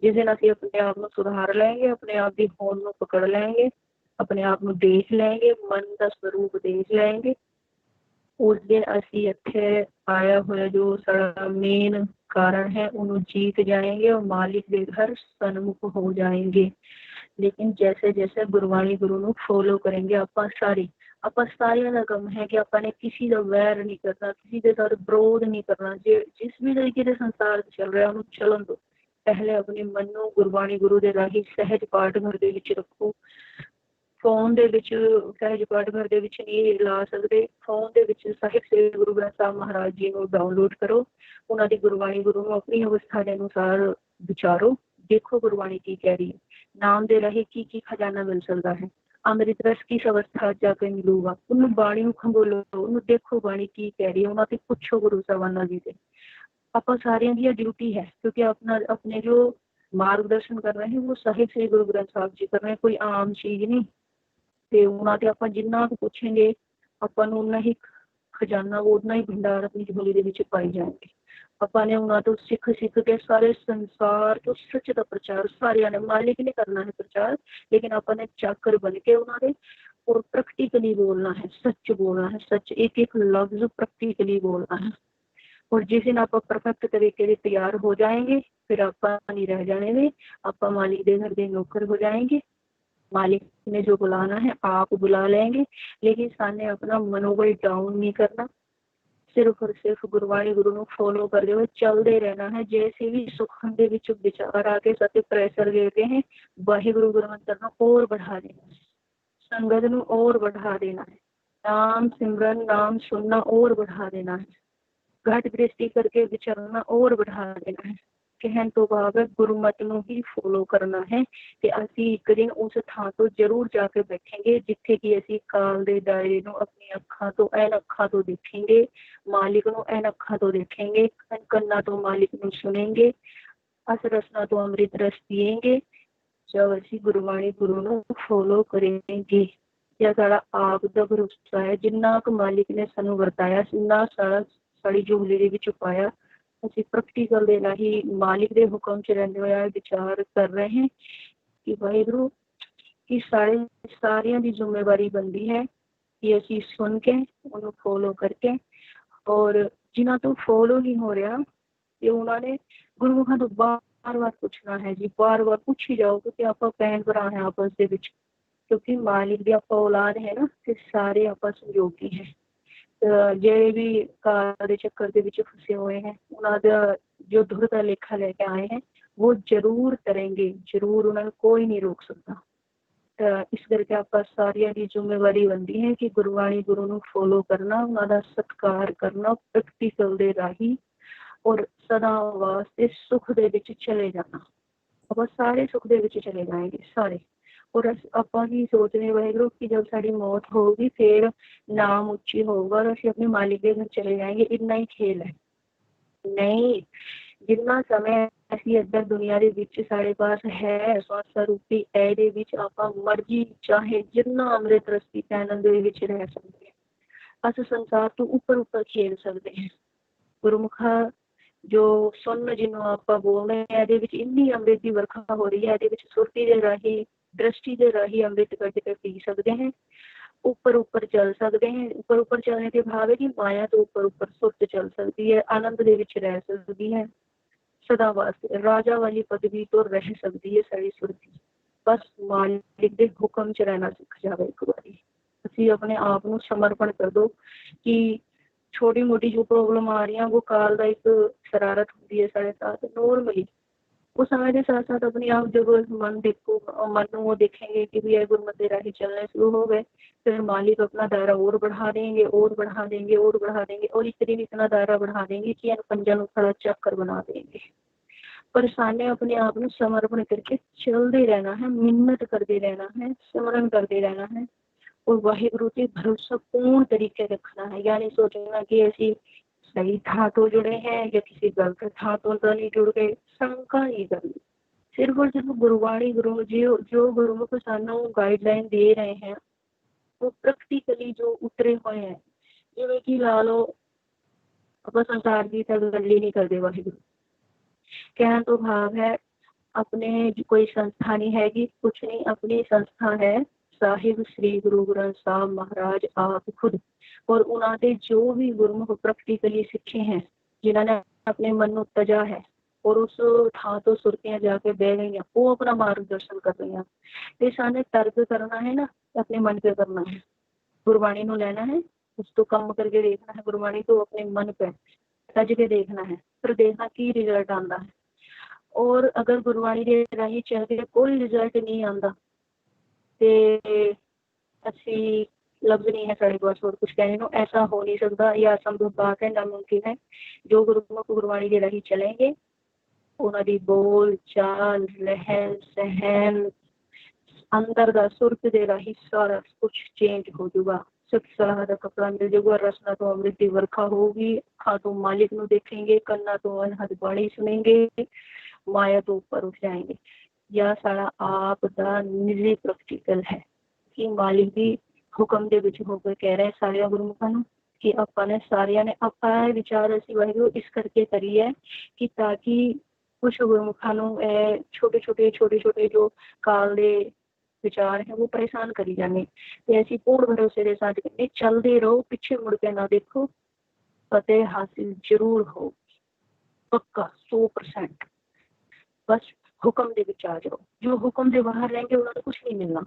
ਜਿਸ ਦਿਨ ਅਸੀਂ ਆਪਣੇ ਆਪ ਨੂੰ ਸੁਧਾਰ ਲੈਂਗੇ, ਆਪਣੇ ਆਪ ਦੀ ਹੋਂਦ ਨੂੰ ਪਕੜ ਲੈਂਗੇ, ਆਪਣੇ ਆਪ ਨੂੰ ਦੇਖ ਲੈਂਗੇ, ਮਨ ਦਾ ਸਰੂਪ ਦੇਖ ਲੈਂਗੇ, ਉਸ ਦਿਨ ਅਸੀਂ ਇੱਥੇ ਆਇਆ ਹੋਇਆ ਜੋ ਸਾਡਾ ਮੇਨ ਕਾਰਨ ਹੈ ਉਹਨੂੰ जीत जाएंगे और मालिक के घर सन्मुख हो जाएंगे। लेकिन जैसे जैसे गुरबाणी गुरु ਨੂੰ फॉलो करेंगे, ਆਪਾਂ ਸਾਰਿਆਂ ਦਾ ਕੰਮ ਹੈ ਕਿ ਆਪਾਂ ਨੇ ਕਿਸੇ ਦਾ ਵੈਰ ਨਹੀਂ ਕਰਨਾ, ਕਿਸੇ ਦੇ ਨਾਲ ਵਿਰੋਧ ਨਹੀਂ ਕਰਨਾ। ਜਿਸ ਵੀ ਤਰੀਕੇ ਦੇ ਸੰਸਾਰ ਚੱਲ ਰਿਹਾ ਉਹਨੂੰ ਚੱਲਣ ਦਿਓ। ਪਹਿਲੇ ਆਪਣੇ ਮਨ ਨੂੰ ਗੁਰਬਾਣੀ ਗੁਰੂ ਦੇ ਰਾਹੀਂ ਸਹਿਜ ਪਾਠ ਘਰ ਦੇ ਵਿੱਚ ਰੱਖੋ। ਫੋਨ ਦੇ ਵਿੱਚ ਸਹਿਜ ਪਾਠ ਘਰ ਦੇ ਵਿੱਚ ਨਹੀਂ ਲਾ ਸਕਦੇ, ਫੋਨ ਦੇ ਵਿੱਚ ਸਾਹਿਬ ਸ੍ਰੀ ਗੁਰੂ ਗ੍ਰੰਥ ਸਾਹਿਬ ਮਹਾਰਾਜ ਜੀ ਨੂੰ ਡਾਊਨਲੋਡ ਕਰੋ, ਉਹਨਾਂ ਦੀ ਗੁਰਬਾਣੀ ਗੁਰੂ ਨੂੰ ਆਪਣੀ ਅਵਸਥਾ ਦੇ ਅਨੁਸਾਰ ਵਿਚਾਰੋ, ਦੇਖੋ ਗੁਰਬਾਣੀ ਕੀ ਕਹਿ ਰਹੀ ਹੈ, ਨਾਮ ਦੇ ਰਾਹੀਂ ਕੀ ਕੀ ਖਜ਼ਾਨਾ ਮਿਲ ਸਕਦਾ ਹੈ। ਅੰਮ੍ਰਿਤ ਰਸ ਕਿਸ ਅਵਸਥਾ ਜਾ ਕੇ ਮਿਲੂਗਾ, ਉਹਨੂੰ ਬਾਣੀ ਨੂੰ ਖੰਗੋਲੋ, ਉਹਨੂੰ ਦੇਖੋ ਬਾਣੀ ਕੀ ਕਹਿ ਰਹੀ ਹੈ, ਉਹਨਾਂ ਤੇ ਪੁੱਛੋ ਗੁਰੂ ਸਾਹਿਬਾਨਾਂ ਜੀ ਦੇ। ਆਪਾਂ ਸਾਰਿਆਂ ਦੀ ਡਿਊਟੀ ਹੈ, ਕਿਉਂਕਿ ਆਪਣਾ ਆਪਣੇ ਜੋ ਮਾਰਗਦਰਸ਼ਨ ਕਰ ਰਹੇ ਉਹ ਸਾਹਿਬ ਸ੍ਰੀ ਗੁਰੂ ਗ੍ਰੰਥ ਸਾਹਿਬ ਜੀ ਕਰ ਰਹੇ, ਕੋਈ ਆਮ ਚੀਜ਼ ਨਹੀਂ। ਤੇ ਉਹਨਾਂ ਤੇ ਆਪਾਂ ਜਿੰਨਾ ਕੁ ਪੁੱਛेंगे ਆਪਾਂ ਨੂੰ ਉਨਾ ਹੀ ਖਜ਼ਾਨਾ, ਉਨਾ ਹੀ ਭੰਡਾਰ ਆਪਣੀ ਝੋਲੀ ਦੇ ਵਿੱਚ ਪਾਈ ਜਾਣਗੇ। ਆਪਾਂ ਨੇ ਉਹਨਾਂ ਤੋਂ ਸਿੱਖ ਕੇ ਸਾਰੇ ਸੰਸਾਰ ਤੋਂ ਸੱਚ ਦਾ ਪ੍ਰਚਾਰ ਸਾਰਿਆਂ ਨੇ, ਮਾਲਿਕ ਨੇ ਕਰਨਾ ਹੈ ਪ੍ਰਚਾਰ, ਲੇਕਿਨ ਆਪਾਂ ਨੇ ਚਾਕਰ ਬਣ ਕੇ ਉਹਨਾਂ ਦੇ ਔਰ ਪ੍ਰੈਕਟੀਕਲੀ ਬੋਲਣਾ ਹੈ, ਸੱਚ ਬੋਲਣਾ ਹੈ, ਸੱਚ ਇੱਕ ਇੱਕ ਲਫ਼ਜ਼ ਪ੍ਰੈਕਟੀਕਲੀ ਬੋਲਣਾ ਹੈ। और जिस दिन आप परफेक्ट तरीके से तैयार हो जाएंगे फिर आप नहीं रह जाएंगे, आप मालिक के घर के नौकर हो जाएंगे। मालिक ने जो बुलाना है आप बुला लेंगे, लेकिन सामने अपना मनोबल डाउन नहीं करना, सिर्फ और सिर्फ गुरबाणी गुरु ਨੂੰ फॉलो करते हुए चलते रहना है। जैसे भी सुखन ਦੇ ਵਿੱਚ विचार आके सत्य प्रेशर देते हैं, वाहिगुरु गुरमंत्र ਨੂੰ और बढ़ा देना है, संगत ਨੂੰ और बढ़ा देना है, नाम सिमरन नाम सुनना और बढ़ा देना है, घट दृष्टि करके विचरना और बढ़ा देना है। कहन तो भाव है गुरुमत ਨੂੰ ਹੀ ਫੋਲੋ ਕਰਨਾ ਹੈ ਤੇ ਅਸੀਂ ਇੱਕ ਦਿਨ ਉਸ ਥਾਂ ਤੋਂ ਜ਼ਰੂਰ ਜਾ ਕੇ ਬੈਠेंगे ਜਿੱਥੇ ਕਿ ਅਸੀਂ ਕਾਲ ਦੇ ਦਾਇਰੇ ਨੂੰ ਆਪਣੀ ਅੱਖਾਂ ਤੋਂ ਐਨ ਅੱਖਾਂ ਤੋਂ ਦੇਖेंगे, ਮਾਲਿਕ ਨੂੰ ਐਨ ਅੱਖਾਂ ਤੋਂ ਦੇਖेंगे, ਕੰਨਾਂ ਤੋਂ ਮਾਲਿਕ ਨੂੰ ਸੁਣेंगे, ਅਸ ਰਸਨਾ ਤੋਂ ਅੰਮ੍ਰਿਤ ਰਸ ਪੀएंगे ਜਦ ਅਸੀਂ ਗੁਰਬਾਣੀ ਗੁਰੂ ਨੂੰ ਫੋਲੋ ਕਰਾਂਗੇ। ਇਹ ਸਾਡਾ ਆਪ ਦਾ ਭਰੋਸਾ ਹੈ, ਜਿੰਨਾ ਕੁ ਮਾਲਿਕ ਨੇ ਸਾਨੂੰ ਵਰਤਾਇਆ ਜਿੰਨਾ ਸਾਡੀ ਝੋਲੀ ਦੇ ਵਿੱਚ ਪਾਇਆ, ਅਸੀਂ ਪ੍ਰੈਕਟੀਕਲ ਦੇ ਰਾਹੀਂ ਮਾਲਿਕ ਦੇ ਹੁਕਮ 'ਚ ਰਹਿੰਦੇ ਹੋਇਆ ਵਿਚਾਰ ਕਰ ਰਹੇ ਹਾਂ ਕਿ ਵਾਹਿਗੁਰੂ ਕਿ ਸਾਰਿਆਂ ਦੀ ਜ਼ਿੰਮੇਵਾਰੀ ਬਣਦੀ ਹੈ ਕਿ ਅਸੀਂ ਸੁਣ ਕੇ ਉਹਨੂੰ ਫੋਲੋ ਕਰਕੇ ਔਰ ਜਿਨ੍ਹਾਂ ਤੋਂ ਫੋਲੋ ਨਹੀਂ ਹੋ ਰਿਹਾ ਤੇ ਉਹਨਾਂ ਨੇ ਗੁਰਮੁਖਾਂ ਤੋਂ ਬਾਰ-ਬਾਰ ਪੁੱਛਣਾ ਹੈ ਜੀ, ਬਾਰ-ਬਾਰ ਪੁੱਛੀ ਜਾਓ, ਕਿਉਂਕਿ ਆਪਾਂ ਭੈਣ ਭਰਾ ਹੈ ਆਪਸ ਦੇ ਵਿੱਚ, ਕਿਉਂਕਿ ਮਾਲਿਕ ਦੀ ਆਪਾਂ ਔਲਾਦ ਹੈ ਨਾ, ਤੇ ਸਾਰੇ ਆਪਾਂ ਸੰਯੋਗੀ ਹੈ। ਜਿਹੜੇ ਵੀ ਕਾਲ ਦੇ ਚੱਕਰ ਦੇ ਵਿੱਚ ਫਸੇ ਹੋਏ ਹੈ, ਉਹਨਾਂ ਦਾ ਜੋ ਧੁਰ ਦਾ ਲੇਖਾ ਲੈ ਕੇ ਆਏ ਹੈ ਉਹ ਜ਼ਰੂਰ ਕਰੇਂਗੇ, ਜ਼ਰੂਰ, ਉਹਨਾਂ ਨੂੰ ਕੋਈ ਨਹੀਂ ਰੋਕ ਸਕਦਾ। ਤਾਂ ਇਸ ਕਰਕੇ ਆਪਾਂ ਸਾਰਿਆਂ ਦੀ ਜ਼ਿੰਮੇਵਾਰੀ ਬਣਦੀ ਹੈ ਕਿ ਗੁਰਬਾਣੀ ਗੁਰੂ ਨੂੰ ਫੋਲੋ ਕਰਨਾ, ਉਹਨਾਂ ਦਾ ਸਤਿਕਾਰ ਕਰਨਾ ਪ੍ਰੈਕਟੀਕਲ ਦੇ ਰਾਹੀਂ, ਔਰ ਸਦਾ ਵਾਸਤੇ ਸੁੱਖ ਦੇ ਵਿੱਚ ਚਲੇ ਜਾਣਾ। ਆਪਾਂ ਸਾਰੇ ਸੁੱਖ ਦੇ ਵਿੱਚ ਚਲੇ ਜਾਏंगे ਸਾਰੇ। ਔਰ ਆਪਾਂ ਕੀ ਸੋਚਦੇ ਵਾਹਿਗੁਰੂ ਕਿ ਜਦ ਸਾਡੀ ਮੌਤ ਹੋਊਗੀ ਫਿਰ ਨਾਮ ਉੱਚੀ ਹੋਊਗਾ ਔਰ ਅਸੀਂ ਆਪਣੇ ਮਾਲਿਕ ਦੇ ਘਰ ਚਲੇ ਜਾएंगे, ਇੰਨਾ ਹੀ ਖੇਲ ਹੈ। ਨਹੀਂ, ਜਿੰਨਾ ਸਮੇਂ ਅਸੀਂ ਇੱਧਰ ਦੁਨੀਆ ਦੇ ਵਿੱਚ ਸਾਡੇ ਪਾਸ ਹੈ ਸਵਾਸ ਰੂਪੀ ਇਹਦੇ ਵਿੱਚ ਆਪਾਂ ਮਰਜ਼ੀ ਚਾਹੇ ਜਿੰਨਾ ਅੰਮ੍ਰਿਤ ਰਸੀ ਚੈਨਲ ਦੇ ਵਿੱਚ ਰਹਿ ਸਕਦੇ ਹਾਂ। ਅਸੀਂ ਸੰਸਾਰ ਤੋਂ ਉੱਪਰ ਖੇਲ ਸਕਦੇ ਹਾਂ। ਗੁਰਮੁਖਾ ਜੋ ਸੁਣ ਜਿਹਨੂੰ ਆਪਾਂ ਬੋਲਦੇ ਹਾਂ, ਇਹਦੇ ਵਿੱਚ ਇੰਨੀ ਅੰਮ੍ਰਿਤ ਦੀ ਵਰਖਾ ਹੋ ਰਹੀ ਹੈ, ਇਹਦੇ ਵਿੱਚ ਸੁਰਤੀ ਦੇ ਰਾਹੀਂ, ਦ੍ਰਿਸ਼ਟੀ ਦੇ ਰਾਹੀਂ ਅੰਮ੍ਰਿਤ ਕੱਢ ਕੇ ਪੀ ਸਕਦੇ हैं, ਉੱਪਰ ਚੱਲ ਸਕਦੇ हैं। ਉੱਪਰ ਚੱਲਣੇ ਦੇ ਭਾਵ ਹੈ ਕਿ ਮਾਇਆ ਤੋਂ ਉੱਪਰ ਸੁਰਤ ਚੱਲ ਸਕਦੀ ਹੈ, ਆਨੰਦ ਦੇ ਵਿੱਚ ਰਹਿ ਸਕਦੀ ਹੈ, ਸਦਾ ਵਾਸਤੇ ਰਾਜਾ ਵਾਲੀ ਪਦਵੀ ਤੋਂ ਰਹਿ ਸਕਦੀ ਹੈ ਸਾਡੀ ਸੁਰਤੀ। ਬਸ ਮਾਲਿਕ ਦੇ ਹੁਕਮ 'ਚ ਰਹਿਣਾ ਸਿੱਖ ਜਾਵੇ ਇੱਕ ਵਾਰੀ। ਅਸੀਂ ਆਪਣੇ ਆਪ ਨੂੰ ਸਮਰਪਣ ਕਰ ਦਿਓ ਕਿ छोटी मोटी जो प्रॉब्लम आ रही है वो काल का एक शरारत होती है साढ़े साथ नॉर्मली। वो समय के साथ साथ अपने आप जब मन देखो, मन वो देखेंगे कि भी गुरमत राही चलने शुरू हो गए, फिर मालिक अपना दायरा और बढ़ा देंगे और बढ़ा देंगे और बढ़ा देंगे, और एक दिन इतना दायरा बढ़ा देंगे कि इन पंजा को खड़ा चक्कर बना देंगे। पर साने अपने आप में समर्पण करके चलते रहना है, मिन्नत करते रहना है, सिमरन करते रहना है, और वाहिगुरु से भरोसा पूर्ण तरीके रखना है। यानी सोचना कि ऐसी सही था तो जुड़े हैं या किसी गलत था तो नहीं जुड़ गए, शंका नहीं करनी। सिर्फ और सिर्फ गुरुवाणी गुरु जी जो गुरुमुख सानू गाइडलाइन दे रहे हैं वो प्रैक्टिकली जो उतरे हुए हैं, जिवें कि ला लो आप संसार की तो गल ही नहीं करते। वाहिगुरु कहने तो भाव है अपने कोई संस्था नहीं हैगी, कुछ नहीं, अपनी संस्था है साहिब श्री गुरु ग्रंथ साहब महाराज आप खुद, और उन्होंने जो भी गुरमुख प्रैक्टिकली सीखे हैं, जिन्होंने अपने मन को तजा है और उस थां तो सुरतियां जाके बह गई, वो अपना मार्गदर्शन कर रही हैं। तो साने तर्क करना है ना, अपने मन पे करना है, गुरबाणी को लेना है, उस तो कम करके देखना है, गुरबाणी तो अपने मन पे तज के देखना है, फिर देखना की रिजल्ट आता है। और अगर गुरबाणी के राही चल के कोई रिजल्ट नहीं आता ਤੇ ਅਸੀਂ लफ्ज नहीं है साढ़े पास और कुछ कहने को, ऐसा हो नहीं सकता, यह असंभव बात है, नामुमकिन है। जो गुरुमुख गुरबाणी के राही चलेंगे उन्होंने बोल चाल रहन सहन अंदर का सुरत के राही सारा कुछ चेंज हो जाऊगा। सिर्फ सलाह का कपड़ा मिल जाऊगा, रसना तो अमृत की वर्खा होगी, खा तो मालिक को देखेंगे, कन्ना तो अनहद बाणी सुनेंगे, माया तो ऊपर उठ जाएंगे। यह सारा आप दा निजी प्रैक्टिकल है कि मालिक भी हुक्म दे विच होकर कह रहे सारे गुरमुखां नूं कि आपां ने सारियां ने आपां विचार असीं वाहिगुरू इस करके करी है कि ताकि कुछ गुरमुखां नूं छोटे छोटे जो काल दे विचार है वो परेशान करी जाने, ते असीं पूर्ण भरोसे के साथ कहते चलते रहो, पीछे मुड़ के ना देखो, फतेह हासिल जरूर हो, पक्का 100%। बस हुक्म दे विच आ जाओ, जो हुक्म दे बाहर रहेंगे उन्होंने कुछ नहीं मिलना,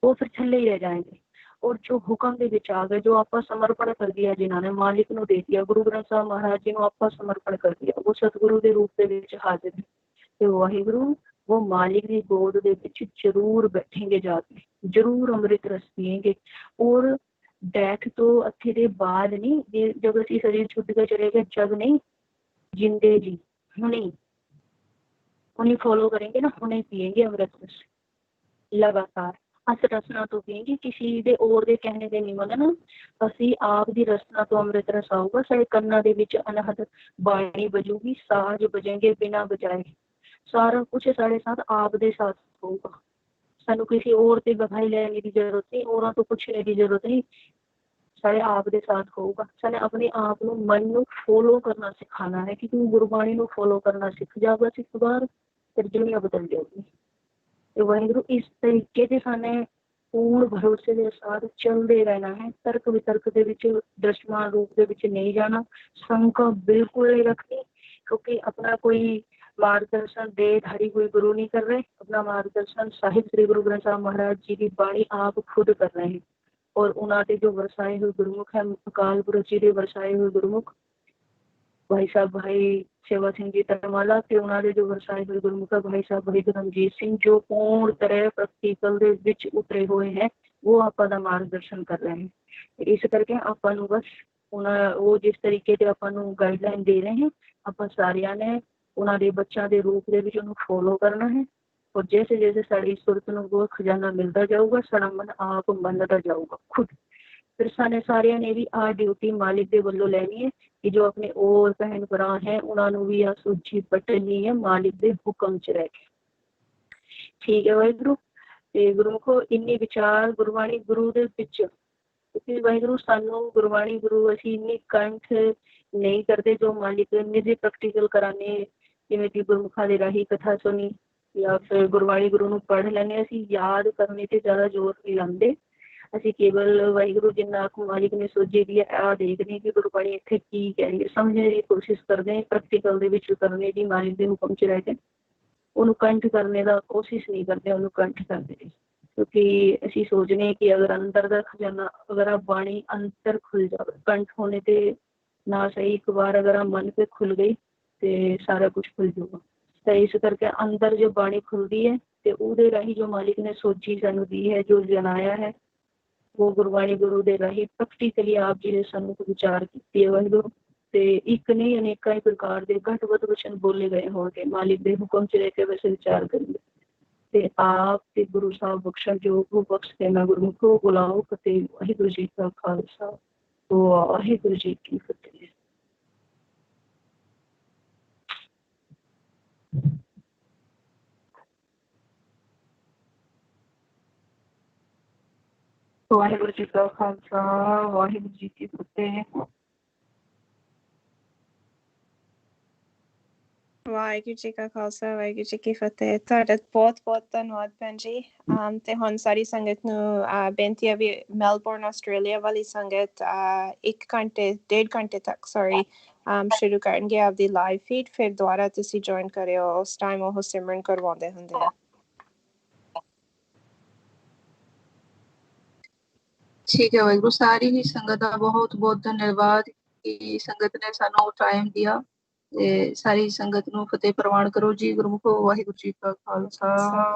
वो फिर थल्ले ही रह जाएंगे। और जो हुक्म दे विच आ गए, जो आप समर्पण कर दिया, जिन्होंने मालिक नूं दे दिया, गुरु ग्रंथ साहब महाराज जी नूं आप समर्पण कर दिया, वो सतगुरु के रूप के विच हाजिर है, तो वाहिगुरु वो मालिक की गोद के विच जरूर बैठेंगे, जाके जरूर अमृत रस पिएंगे। और डेथ तो अथे दे बाद नहीं, जब असीं शरीर छुट के चले गए, जब नहीं, जिंदे जी हुणे उन्हें फॉलो करेंगे ना, उन्हें पिएंगे अमृत रस लगातार। अस रसना तो पिएंगे, किसी दे और दे कहने दे नहीं मनना, असी आप दी रसना तो अमृत रस आऊगा, साढ़े कन्ना दे विच अनहद बाणी बजूगी, साज बजेंगे बिना बजाए, सारा कुछ साढ़े साथ आप दे साथ होगा। सानू किसी और ते बधाई लेने की जरूरत नहीं, और तो पूछने की जरूरत नहीं, साढ़े आप दे साथ होगा। साने अपने आप को मन को फॉलो करना सिखाना है कि तू गुरबाणी को फॉलो करना सीख जाएगा, एक बार फिर दुनिया बदल जाएगी। तो वाहिगुरू इस तरीके से साने पूर्ण भरोसे के साथ चलते रहना है। तर्क वितर्क के विच दृश्यमान रूप के विच नहीं जाना, शंका बिल्कुल नहीं रखनी, क्योंकि अपना कोई मार्गदर्शन देहधारी कोई गुरु नहीं कर रहे, अपना मार्गदर्शन साहिब श्री गुरु ग्रंथ साहब महाराज जी की बाणी आप खुद कर रहे हैं। और उन्होंने जो वरसाए हुए गुरुमुख है, अकाल पुरख जी के वरसाए हुए गुरुमुख भाई साहब भाई सेवा सिंह जी तरमाला ਤੇ ਉਹਨਾਂ ਦੇ ਜੋ ਵਰਸਾਏ ਹੋਏ ਗੁਰਮੁਖ ਭਾਈ ਸਾਹਿਬ ਭਾਈ ਧਰਮਜੀਤ ਸਿੰਘ ਜੋ पूर्ण तरह ਪ੍ਰੈਕਟੀਕਲ ਦੇ ਵਿੱਚ ਉਤਰੇ ਹੋਏ ਹੈ, ਉਹ ਆਪਾਂ ਦਾ ਮਾਰਗਦਰਸ਼ਨ ਕਰ ਰਹੇ हैं। ਇਸ ਕਰਕੇ ਆਪਾਂ ਨੂੰ ਬਸ ਉਹ ਜਿਸ ਤਰੀਕੇ ਤੇ ਆਪਾਂ ਨੂੰ ਗਾਈਡਲਾਈਨ ਦੇ ਰਹੇ हैं, ਆਪਾਂ ਸਾਰਿਆਂ ਨੇ ਉਹਨਾਂ ਦੇ ਬੱਚਿਆਂ ਦੇ ਰੂਪ ਦੇ ਵਿੱਚ ਉਹਨੂੰ ਫੋਲੋ ਕਰਨਾ ਹੈ। और जैसे जैसे साड़ी सूरत में वो खजाना मिलता जाऊगा, साड़ा मन आप बनता जाऊगा खुद। फिर साने सारिया ने भी आ ड्यूटी मालिक के वलों लैनी है कि जो अपने और भैन भरा है उन्होंने भी आ सूची पटनी है मालिक के हुक्म च रह के। ठीक है वाहिगुरु। ते गुरुमुखो इन्नी विचार गुरबाणी गुरु दे विच, क्योंकि वाहिगुरु सानू गुरबाणी गुरु असीं इन्नी कंठ नहीं करते जो मालिक निजी प्रैक्टिकल कराने, जिवें कि गुरमुखा दे राही कथा सुनी या फिर गुरबाणी गुरु नूं पढ़ लैने, असीं याद करने ते ज़्यादा जोर नहीं लाते। ਅਸੀਂ ਕੇਵਲ ਵਾਹਿਗੁਰੂ ਜਿੰਨਾ ਕੁ ਮਾਲਿਕ ਨੇ ਸੋਝੀ ਦੀ ਹੈ ਆ ਦੇਖਦੇ ਕਿ ਗੁਰਬਾਣੀ ਇੱਥੇ ਕੀ ਕਹਿ ਰਹੀ ਹੈ, ਸਮਝਣ ਦੀ ਕੋਸ਼ਿਸ਼ ਕਰਦੇ ਹਾਂ, ਪ੍ਰੈਕਟੀਕਲ ਦੇ ਵਿੱਚ ਕਰਨੇ ਦੀ ਮਾਲਿਕ ਦੇ ਹੁਕਮ 'ਚ ਰਹਿ ਕੇ ਉਹਨੂੰ ਕੰਠ ਕਰਨੇ ਦਾ ਕੋਸ਼ਿਸ਼ ਨਹੀਂ ਕਰਦੇ, ਉਹਨੂੰ ਕੰਠ ਕਰਦੇ ਨੇ। ਕਿਉਂਕਿ ਅਸੀਂ ਸੋਚਦੇ ਕਿ ਅਗਰ ਅੰਦਰ ਦਾ ਖਜ਼ਾਨਾ ਅਗਰ ਆ ਬਾਣੀ ਅੰਦਰ ਖੁੱਲ ਜਾਵੇ, ਕੰਠ ਹੋਣੇ ਤੇ ਨਾ ਸਹੀ, ਇੱਕ ਵਾਰ ਅਗਰ ਆ ਮਨ पे खुल गई ਤੇ ਸਾਰਾ ਕੁਝ ਖੁੱਲ ਜਾਊਗਾ। ਤਾਂ ਇਸ ਕਰਕੇ ਅੰਦਰ ਜੋ ਬਾਣੀ ਖੁੱਲਦੀ ਹੈ ਤੇ ਉਹਦੇ ਰਾਹੀਂ ਜੋ ਮਾਲਿਕ ਨੇ ਸੋਝੀ ਸਾਨੂੰ ਦੀ ਹੈ, ਜੋ ਜਨਾਇਆ ਹੈ, वो गुरबाणी गुरु दे राही प्रैक्टिकली आप जी ने सानू विचार की है वाहिगुरु। ते एक नहीं अनेका ही प्रकार के घट वध वचन बोले गए होंगे, मालिक के हुक्म च रह के वैसे विचार करिए ते आप ते गुरु साहब बख्शण जो वो बख्श देना गुरमुखो बुलाओ। फतेह। वाहिगुरु जी का खालसा, वाहिगुरु जी की फतेह। वाहिगुरु जी का खालसा, वाहिगुरु जी की फतेह। ਵਾਹਿਗੁਰੂ ਜੀ ਕਾ ਖਾਲਸਾ ਵਾਹਿਗੁਰੂ ਜੀ ਕੀ ਫਤਿਹ। ਤੁਹਾਡਾ ਬਹੁਤ ਬਹੁਤ ਧੰਨਵਾਦ ਭੈਣ ਜੀ। ਤੇ ਹੁਣ ਸਾਰੀ ਸੰਗਤ ਨੂੰ ਬੇਨਤੀ ਹੈ ਵੀ ਮੈਲਬੌਰਨ ਆਸਟ੍ਰੇਲੀਆ ਵਾਲੀ ਸੰਗਤ 1.5 ਘੰਟੇ ਤੱਕ ਸ਼ੁਰੂ ਕਰਨਗੇ ਆਪਦੀ ਲਾਈਵ ਫੀਡ, ਫਿਰ ਦੁਬਾਰਾ ਤੁਸੀਂ ਜੁਆਇਨ ਕਰਿਓ, ਉਸ ਟਾਈਮ ਉਹ ਸਿਮਰਨ ਕਰਵਾਉਂਦੇ ਹੁੰਦੇ ਆ। ठीक है वाहिगुरु, सारी ही संगत का बहुत बहुत धन्यवाद कि संगत ने सानू टाइम दिया। ते सारी संगत नू फतेह प्रवान करो जी। गुरमुखो वाहिगुरु जी का खालसा,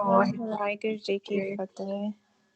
ਵਾਹਿਗੁਰੂ ਜੀ ਕੀ ਫਤਿਹ।